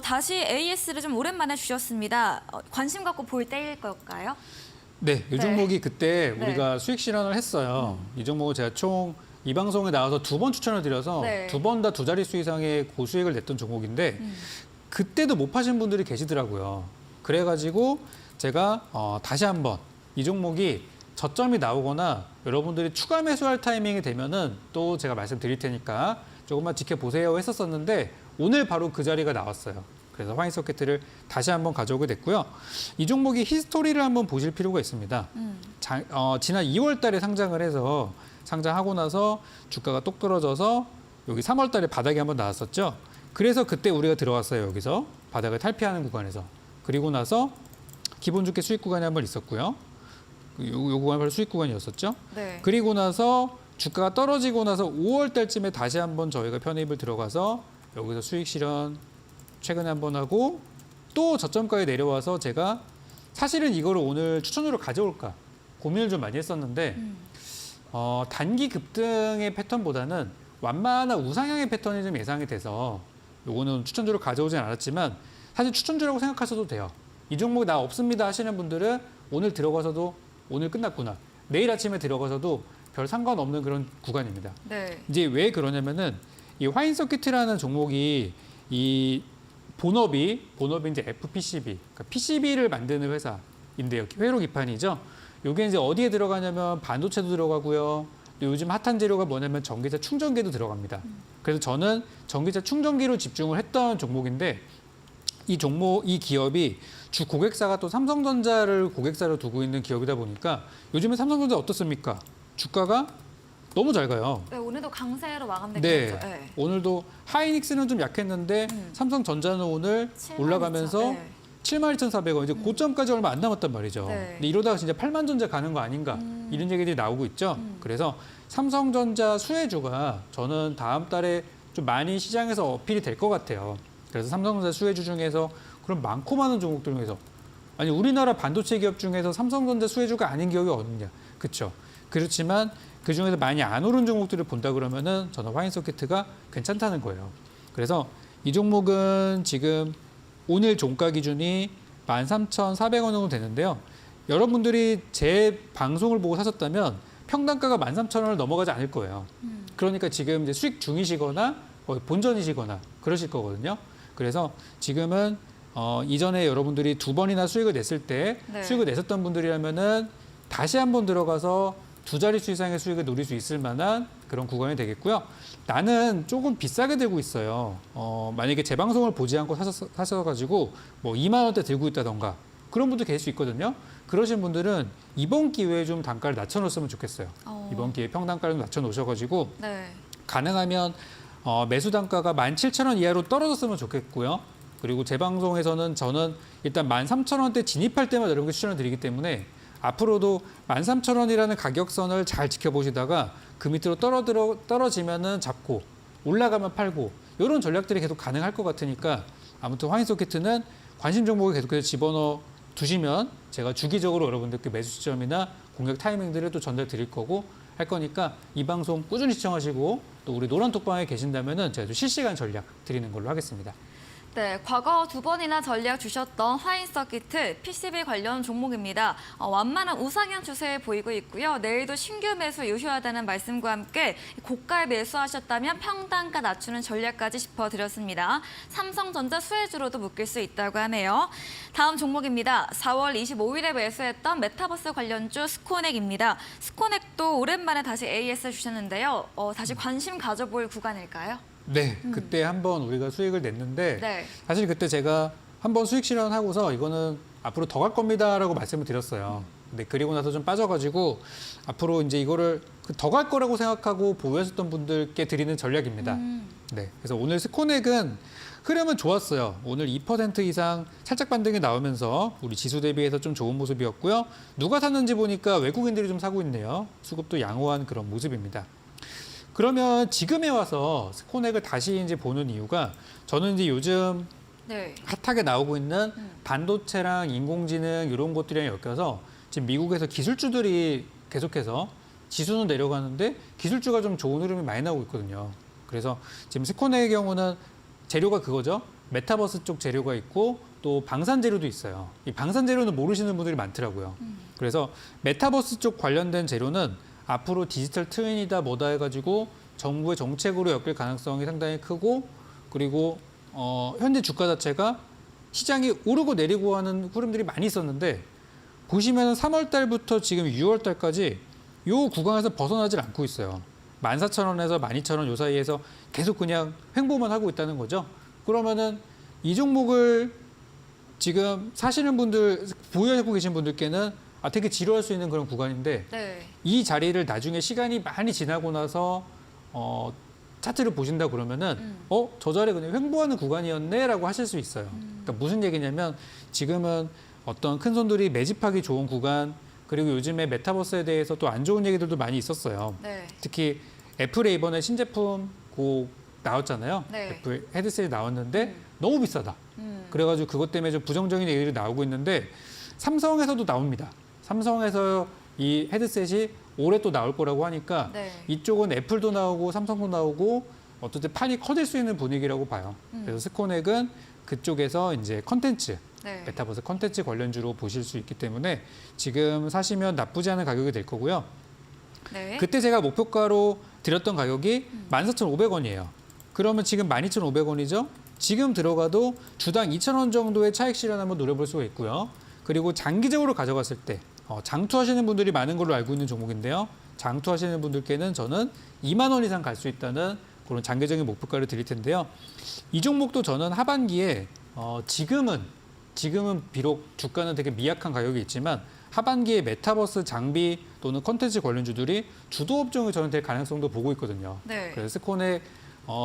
다시 AS를 좀 오랜만에 주셨습니다. 관심 갖고 볼 때일 걸까요? 네, 이 네. 종목이 그때 네. 우리가 수익 실현을 했어요. 이 종목은 제가 총 이 방송에 나와서 2번 추천을 드려서 네. 2번 다 두 자릿수 이상의 고수익을 냈던 종목인데 그때도 못 파신 분들이 계시더라고요. 그래가지고 제가 다시 한번 이 종목이 저점이 나오거나 여러분들이 추가 매수할 타이밍이 되면은 또 제가 말씀드릴 테니까 조금만 지켜보세요 했었었는데 오늘 바로 그 자리가 나왔어요. 그래서 화인 서킷을 다시 한번 가져오게 됐고요. 이 종목이 히스토리를 한번 보실 필요가 있습니다. 지난 2월 달에 상장을 해서 상장하고 나서 주가가 똑 떨어져서 여기 3월 달에 바닥이 한번 나왔었죠. 그래서 그때 우리가 들어갔어요. 여기서 바닥을 탈피하는 구간에서. 그리고 나서 기본 주가 수익 구간이 한번 있었고요. 요 구간이 바로 수익 구간이었었죠. 네. 그리고 나서 주가가 떨어지고 나서 5월 달쯤에 다시 한번 저희가 편입을 들어가서 여기서 수익 실현 최근에 한번 하고 또 저점가에 내려와서 제가 사실은 이거를 오늘 추천으로 가져올까 고민을 좀 많이 했었는데 단기 급등의 패턴보다는 완만한 우상향의 패턴이 좀 예상이 돼서 요거는 추천주로 가져오진 않았지만 사실 추천주라고 생각하셔도 돼요. 이 종목 나 없습니다 하시는 분들은 오늘 들어가서도 오늘 끝났구나. 내일 아침에 들어가서도 별 상관없는 그런 구간입니다. 네. 이제 왜 그러냐면은 이 화인 서킷이라는 종목이 이 본업이 이제 FPCB, 그러니까 PCB를 만드는 회사인데요. 회로 기판이죠. 이게 이제 어디에 들어가냐면 반도체도 들어가고요. 또 요즘 핫한 재료가 뭐냐면 전기차 충전기도 들어갑니다. 그래서 저는 전기차 충전기로 집중을 했던 종목인데 이 기업이 주 고객사가 또 삼성전자를 고객사로 두고 있는 기업이다 보니까 요즘에 삼성전자 어떻습니까? 주가가 너무 잘 가요. 네, 오늘도 강세로 마감됐죠. 네. 네. 오늘도 하이닉스는 좀 약했는데 삼성전자는 오늘 72,000. 올라가면서 네. 72,400원 이제 고점까지 얼마 안 남았단 말이죠. 네. 근데 이러다가 진짜 8만 전자 가는 거 아닌가 이런 얘기들이 나오고 있죠. 그래서 삼성전자 수혜주가 저는 다음 달에 좀 많이 시장에서 어필이 될 것 같아요. 그래서 삼성전자 수혜주 중에서 그럼 많고 많은 종목들 중에서 아니 우리나라 반도체 기업 중에서 삼성전자 수혜주가 아닌 기업이 어딨냐. 그렇죠. 그렇지만 그 중에서 많이 안 오른 종목들을 본다 그러면은 저는 화인 서킷가 괜찮다는 거예요. 그래서 이 종목은 지금 오늘 종가 기준이 13,400원 정도 되는데요. 여러분들이 제 방송을 보고 사셨다면 평단가가 13,000원을 넘어가지 않을 거예요. 그러니까 지금 이제 수익 중이시거나 본전이시거나 그러실 거거든요. 그래서 지금은 이전에 여러분들이 2번이나 수익을 냈을 때 네. 수익을 냈었던 분들이라면은 다시 한번 들어가서 두 자릿수 이상의 수익을 노릴 수 있을 만한 그런 구간이 되겠고요. 나는 조금 비싸게 들고 있어요. 만약에 제 방송을 보지 않고 사셔가지고 뭐 2만 원대 들고 있다던가 그런 분도 계실 수 있거든요. 그러신 분들은 이번 기회에 좀 단가를 낮춰놓으면 좋겠어요. 이번 기회에 평단가를 좀 낮춰놓으셔가지고 네. 가능하면 매수 단가가 17,000원 이하로 떨어졌으면 좋겠고요. 그리고 제 방송에서는 저는 일단 13,000원대 진입할 때마다 여러분께 추천을 드리기 때문에 앞으로도 13,000원이라는 가격선을 잘 지켜보시다가 그 밑으로 떨어지면은 잡고 올라가면 팔고 이런 전략들이 계속 가능할 것 같으니까 아무튼 화인 소켓은 관심 종목을 계속해서 집어넣어 두시면 제가 주기적으로 여러분들께 매수 시점이나 공략 타이밍들을 또 전달 드릴 거고 할 거니까 이 방송 꾸준히 시청하시고 또 우리 노란톡방에 계신다면은 제가 또 실시간 전략 드리는 걸로 하겠습니다. 네, 과거 2번이나 전략 주셨던 화인 서키트 PCB 관련 종목입니다. 완만한 우상향 추세 보이고 있고요. 내일도 신규 매수 유효하다는 말씀과 함께 고가에 매수하셨다면 평단가 낮추는 전략까지 짚어드렸습니다. 삼성전자 수혜주로도 묶일 수 있다고 하네요. 다음 종목입니다. 4월 25일에 매수했던 메타버스 관련주 스코넥입니다. 스코넥도 오랜만에 다시 AS 주셨는데요. 다시 관심 가져볼 구간일까요? 네, 그때 한번 우리가 수익을 냈는데 네. 사실 그때 제가 한번 수익 실현하고서 이거는 앞으로 더 갈 겁니다라고 말씀을 드렸어요. 근데 그리고 나서 좀 빠져가지고 앞으로 이제 이거를 더 갈 거라고 생각하고 보유하셨던 분들께 드리는 전략입니다. 네, 그래서 오늘 스코넥은 흐름은 좋았어요. 오늘 2% 이상 살짝 반등이 나오면서 우리 지수 대비해서 좀 좋은 모습이었고요. 누가 샀는지 보니까 외국인들이 좀 사고 있네요. 수급도 양호한 그런 모습입니다. 그러면 지금에 와서 스코넥을 다시 이제 보는 이유가 저는 이제 요즘 네. 핫하게 나오고 있는 반도체랑 인공지능 이런 것들이랑 엮여서 지금 미국에서 기술주들이 계속해서 지수는 내려가는데 기술주가 좀 좋은 흐름이 많이 나오고 있거든요. 그래서 지금 스코넥의 경우는 재료가 그거죠. 메타버스 쪽 재료가 있고 또 방산 재료도 있어요. 이 방산 재료는 모르시는 분들이 많더라고요. 그래서 메타버스 쪽 관련된 재료는 앞으로 디지털 트윈이다 뭐다 해가지고 정부의 정책으로 엮일 가능성이 상당히 크고 그리고 현재 주가 자체가 시장이 오르고 내리고 하는 흐름들이 많이 있었는데 보시면 3월 달부터 지금 6월 달까지 이 구간에서 벗어나질 않고 있어요. 14,000원에서 12,000원 요 사이에서 계속 그냥 횡보만 하고 있다는 거죠. 그러면은 이 종목을 지금 사시는 분들, 보유하고 계신 분들께는 되게 지루할 수 있는 그런 구간인데 네. 이 자리를 나중에 시간이 많이 지나고 나서 차트를 보신다 그러면은 저 자리 그냥 횡보하는 구간이었네라고 하실 수 있어요. 그러니까 무슨 얘기냐면 지금은 어떤 큰 손들이 매집하기 좋은 구간 그리고 요즘에 메타버스에 대해서 또 안 좋은 얘기들도 많이 있었어요. 네. 특히 애플의 이번에 신제품 나왔잖아요. 네. 애플 헤드셋이 나왔는데 너무 비싸다. 그래가지고 그것 때문에 좀 부정적인 얘기들이 나오고 있는데 삼성에서도 나옵니다. 삼성에서 이 헤드셋이 올해 또 나올 거라고 하니까 네. 이쪽은 애플도 나오고 삼성도 나오고 어쨌든 판이 커질 수 있는 분위기라고 봐요. 그래서 스코넥은 그쪽에서 이제 컨텐츠, 네. 메타버스 컨텐츠 관련주로 보실 수 있기 때문에 지금 사시면 나쁘지 않은 가격이 될 거고요. 네. 그때 제가 목표가로 드렸던 가격이 14,500원이에요. 그러면 지금 12,500원이죠? 지금 들어가도 주당 2,000원 정도의 차익 실현 한번 노려볼 수가 있고요. 그리고 장기적으로 가져갔을 때 장투하시는 분들이 많은 걸로 알고 있는 종목인데요. 장투하시는 분들께는 저는 2만 원 이상 갈 수 있다는 그런 장기적인 목표가를 드릴 텐데요. 이 종목도 저는 하반기에 지금은 비록 주가는 되게 미약한 가격이 있지만 하반기에 메타버스 장비 또는 컨텐츠 관련주들이 주도 업종이 저는 될 가능성도 보고 있거든요. 네. 그래서 스코넥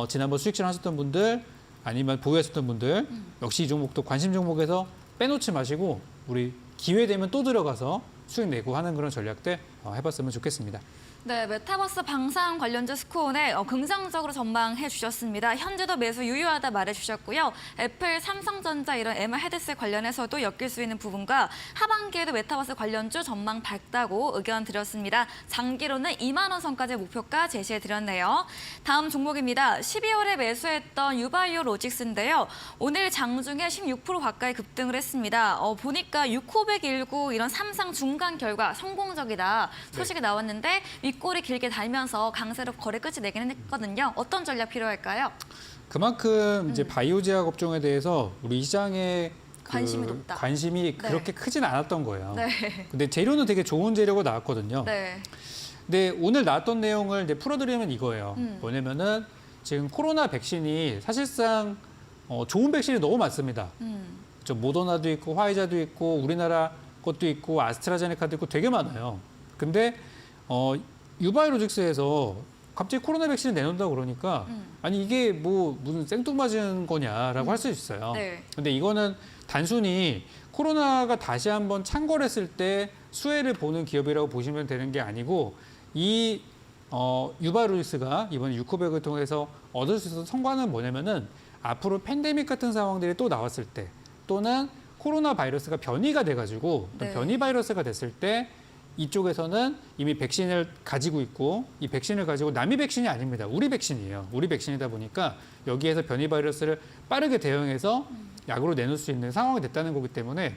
지난번 수익 실현하셨던 분들 아니면 보유하셨던 분들 역시 이 종목도 관심 종목에서 빼놓지 마시고 우리 기회 되면 또 들어가서 수익 내고 하는 그런 전략들 해봤으면 좋겠습니다. 네, 메타버스 방산 관련주 스코어에 긍정적으로 전망해 주셨습니다. 현재도 매수 유효하다 말해 주셨고요. 애플, 삼성전자 이런 MR 헤드셋 관련해서도 엮일 수 있는 부분과 하반기에도 메타버스 관련주 전망 밝다고 의견 드렸습니다. 장기로는 2만 원 선까지 목표가 제시해 드렸네요. 다음 종목입니다. 12월에 매수했던 유바이오 로직스인데요. 오늘 장중에 16% 가까이 급등을 했습니다. 보니까 6519 이런 삼상 중간 결과 성공적이다 소식이 나왔는데 윗골이 길게 달면서 강세로 거래 끝이 내긴 했거든요. 어떤 전략 필요할까요? 그만큼 이제 바이오 제약 업종에 대해서 우리 시장의 관심이 높다. 관심이 그렇게 크진 않았던 거예요. 네. 근데 재료는 되게 좋은 재료가 나왔거든요. 네. 근데 오늘 나왔던 내용을 이제 풀어드리면 이거예요. 뭐냐면은 지금 코로나 백신이 사실상 좋은 백신이 너무 많습니다. 저 모더나도 있고 화이자도 있고 우리나라 것도 있고 아스트라제네카도 있고 되게 많아요. 근데 유바이로직스에서 갑자기 코로나 백신을 내놓는다 그러니까 아니 이게 뭐 무슨 생뚱맞은 거냐라고 할 수 있어요. 네. 근데 이거는 단순히 코로나가 다시 한번 창궐했을 때 수혜를 보는 기업이라고 보시면 되는 게 아니고 이 유바이로직스가 이번에 유코백을 통해서 얻을 수 있었던 성과는 뭐냐면은 앞으로 팬데믹 같은 상황들이 또 나왔을 때 또는 코로나 바이러스가 변이가 돼가지고 또 네. 변이 바이러스가 됐을 때 이쪽에서는 이미 백신을 가지고 있고 이 백신을 가지고 남이 백신이 아닙니다. 우리 백신이에요. 우리 백신이다 보니까 여기에서 변이 바이러스를 빠르게 대응해서 약으로 내놓을 수 있는 상황이 됐다는 거기 때문에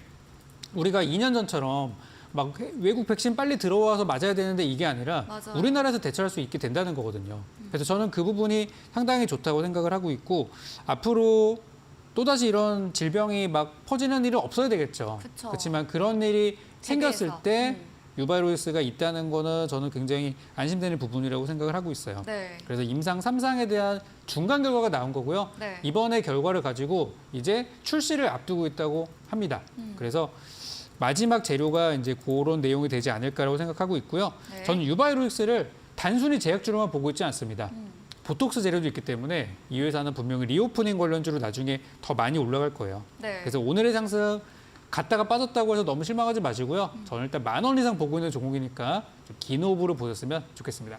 우리가 2년 전처럼 막 외국 백신 빨리 들어와서 맞아야 되는데 이게 아니라 맞아요. 우리나라에서 대처할 수 있게 된다는 거거든요. 그래서 저는 그 부분이 상당히 좋다고 생각을 하고 있고 앞으로 또다시 이런 질병이 막 퍼지는 일은 없어야 되겠죠. 그쵸. 그렇지만 그런 일이 생겼을 세계에서. 때 유바이러스가 있다는 거는 저는 굉장히 안심되는 부분이라고 생각을 하고 있어요. 네. 그래서 임상 3상에 대한 중간 결과가 나온 거고요. 네. 이번에 결과를 가지고 이제 출시를 앞두고 있다고 합니다. 그래서 마지막 재료가 이제 그런 내용이 되지 않을까라고 생각하고 있고요. 네. 저는 유바이러스를 단순히 제약주로만 보고 있지 않습니다. 보톡스 재료도 있기 때문에 이 회사는 분명히 리오프닝 관련주로 나중에 더 많이 올라갈 거예요. 네. 그래서 오늘의 상승 갔다가 빠졌다고 해서 너무 실망하지 마시고요. 저는 일단 10,000원 이상 보고 있는 종목이니까 좀 긴 호흡으로 보셨으면 좋겠습니다.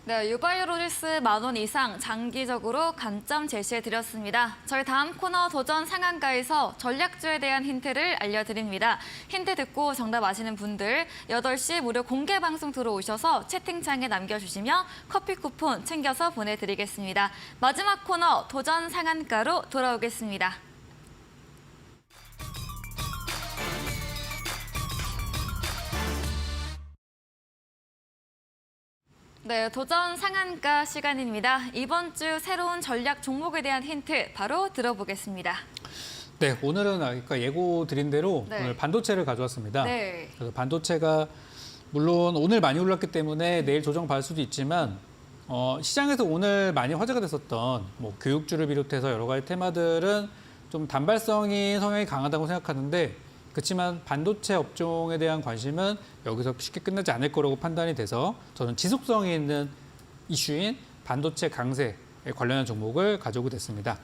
네, 유바이로리스 10,000원 이상 장기적으로 관점 제시해드렸습니다. 저희 다음 코너 도전 상한가에서 전략주에 대한 힌트를 알려드립니다. 힌트 듣고 정답 아시는 분들 8시 무료 공개 방송 들어오셔서 채팅창에 남겨주시면 커피 쿠폰 챙겨서 보내드리겠습니다. 마지막 코너 도전 상한가로 돌아오겠습니다. 네, 도전 상한가 시간입니다. 이번 주 새로운 전략 종목에 대한 힌트 바로 들어보겠습니다. 네, 오늘은 아까 예고 드린 대로 네. 오늘 반도체를 가져왔습니다. 네. 그래서 반도체가 물론 오늘 많이 올랐기 때문에 내일 조정 받을 수도 있지만 시장에서 오늘 많이 화제가 됐었던 뭐 교육주를 비롯해서 여러 가지 테마들은 좀 단발성이 성향이 강하다고 생각하는데 그렇지만 반도체 업종에 대한 관심은 여기서 쉽게 끝나지 않을 거라고 판단이 돼서 저는 지속성이 있는 이슈인 반도체 강세에 관련한 종목을 가져오게 됐습니다.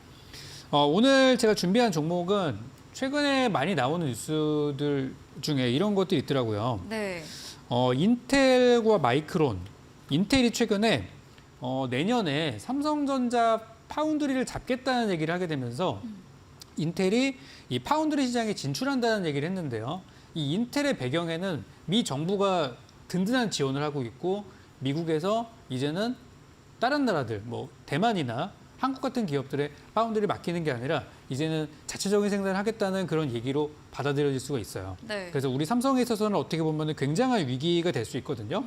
오늘 제가 준비한 종목은 최근에 많이 나오는 뉴스들 중에 이런 것들이 있더라고요. 네. 인텔과 마이크론, 인텔이 최근에 내년에 삼성전자 파운드리를 잡겠다는 얘기를 하게 되면서 인텔이 이 파운드리 시장에 진출한다는 얘기를 했는데요. 이 인텔의 배경에는 미 정부가 든든한 지원을 하고 있고 미국에서 이제는 다른 나라들, 뭐 대만이나 한국 같은 기업들의 파운드리를 맡기는 게 아니라 이제는 자체적인 생산을 하겠다는 그런 얘기로 받아들여질 수가 있어요. 네. 그래서 우리 삼성에 있어서는 어떻게 보면 굉장한 위기가 될 수 있거든요.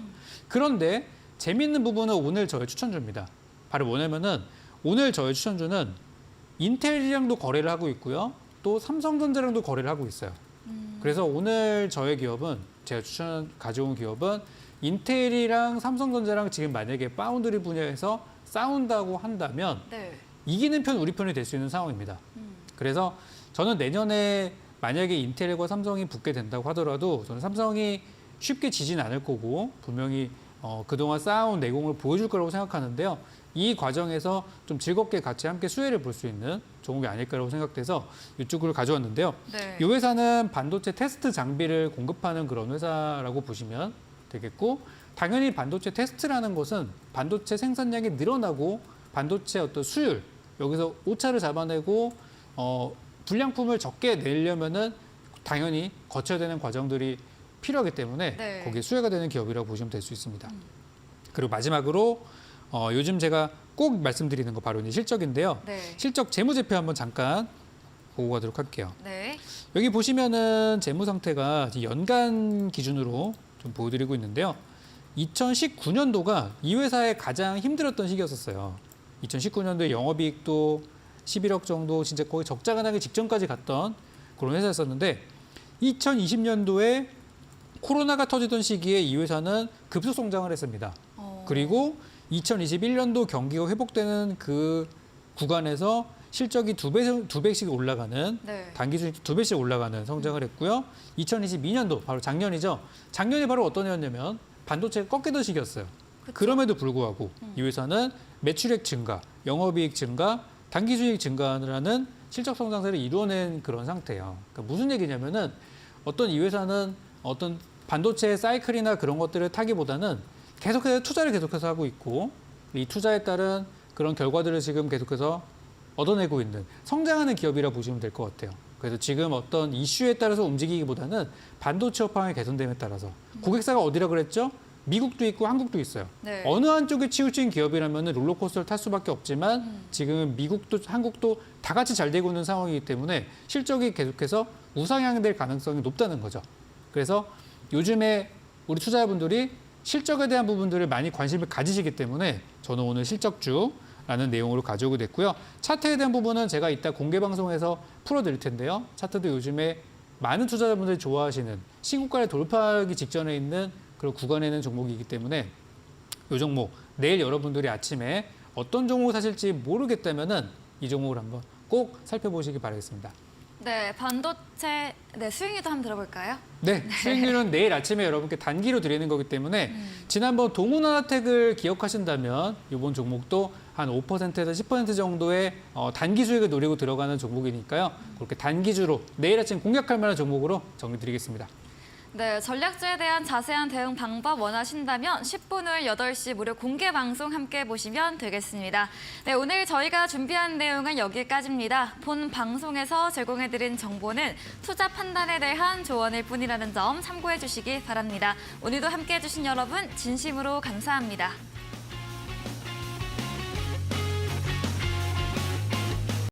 그런데 재미있는 부분은 오늘 저의 추천주입니다. 바로 뭐냐면은 오늘 저의 추천주는 인텔이랑도 거래를 하고 있고요. 또 삼성전자랑도 거래를 하고 있어요. 그래서 오늘 저의 기업은 제가 가져온 기업은 인텔이랑 삼성전자랑 지금 만약에 파운드리 분야에서 싸운다고 한다면 네. 이기는 편 우리 편이 될 수 있는 상황입니다. 그래서 저는 내년에 만약에 인텔과 삼성이 붙게 된다고 하더라도 저는 삼성이 쉽게 지진 않을 거고 분명히 그동안 쌓아온 내공을 보여줄 거라고 생각하는데요. 이 과정에서 좀 즐겁게 같이 함께 수혜를 볼 수 있는 종목이 아닐까라고 생각돼서 이쪽을 가져왔는데요. 네. 이 회사는 반도체 테스트 장비를 공급하는 그런 회사라고 보시면 되겠고 당연히 반도체 테스트라는 것은 반도체 생산량이 늘어나고 반도체 어떤 수율 여기서 오차를 잡아내고 불량품을 적게 내려면은 당연히 거쳐야 되는 과정들이 필요하기 때문에 네. 거기에 수혜가 되는 기업이라고 보시면 될 수 있습니다. 그리고 마지막으로 요즘 제가 꼭 말씀드리는 거 바로 이제 실적인데요. 네. 실적 재무제표 한번 잠깐 보고 가도록 할게요. 네. 여기 보시면은 재무 상태가 연간 기준으로 좀 보여드리고 있는데요. 2019년도가 이 회사의 가장 힘들었던 시기였었어요. 2019년도에 영업이익도 11억 정도 진짜 거의 적자가 나기 직전까지 갔던 그런 회사였었는데 2020년도에 코로나가 터지던 시기에 이 회사는 급속 성장을 했습니다. 그리고 2021년도 경기가 회복되는 그 구간에서 실적이 두 배씩 올라가는 네. 단기 수익 2배씩 올라가는 성장을 했고요. 2022년도 바로 작년이죠. 작년이 바로 어떤 해였냐면 반도체가 꺾이던 시기였어요. 그쵸. 그럼에도 불구하고 이 회사는 매출액 증가, 영업이익 증가, 단기 수익 증가라는 실적 성장세를 이루어낸 그런 상태예요. 그러니까 무슨 얘기냐면은 어떤 이 회사는 어떤 반도체 사이클이나 그런 것들을 타기보다는 계속해서 투자를 계속해서 하고 있고 이 투자에 따른 그런 결과들을 지금 계속해서 얻어내고 있는 성장하는 기업이라 보시면 될 것 같아요. 그래서 지금 어떤 이슈에 따라서 움직이기보다는 반도체 업황의 개선됨에 따라서 고객사가 어디라 그랬죠? 미국도 있고 한국도 있어요. 네. 어느 한쪽에 치우친 기업이라면 롤러코스터를 탈 수밖에 없지만 지금 미국도 한국도 다 같이 잘 되고 있는 상황이기 때문에 실적이 계속해서 우상향될 가능성이 높다는 거죠. 그래서 요즘에 우리 투자자분들이 실적에 대한 부분들을 많이 관심을 가지시기 때문에 저는 오늘 실적주라는 내용으로 가져오게 됐고요. 차트에 대한 부분은 제가 이따 공개 방송에서 풀어드릴 텐데요. 차트도 요즘에 많은 투자자분들이 좋아하시는 신고가를 돌파하기 직전에 있는 그런 구간에 있는 종목이기 때문에 이 종목 내일 여러분들이 아침에 어떤 종목을 사실지 모르겠다면은 이 종목을 한번 꼭 살펴보시기 바라겠습니다. 네, 반도체 수익률도 한번 들어볼까요? 네, 수익률은 내일 아침에 여러분께 단기로 드리는 거기 때문에 지난번 동훈하나텍을 기억하신다면 이번 종목도 한 5%에서 10% 정도의 단기 수익을 노리고 들어가는 종목이니까요. 그렇게 단기주로 내일 아침 공략할 만한 종목으로 정리드리겠습니다. 네, 전략주에 대한 자세한 대응 방법 원하신다면 10분 후 8시 무료 공개 방송 함께 보시면 되겠습니다. 네, 오늘 저희가 준비한 내용은 여기까지입니다. 본 방송에서 제공해드린 정보는 투자 판단에 대한 조언일 뿐이라는 점 참고해 주시기 바랍니다. 오늘도 함께해 주신 여러분 진심으로 감사합니다.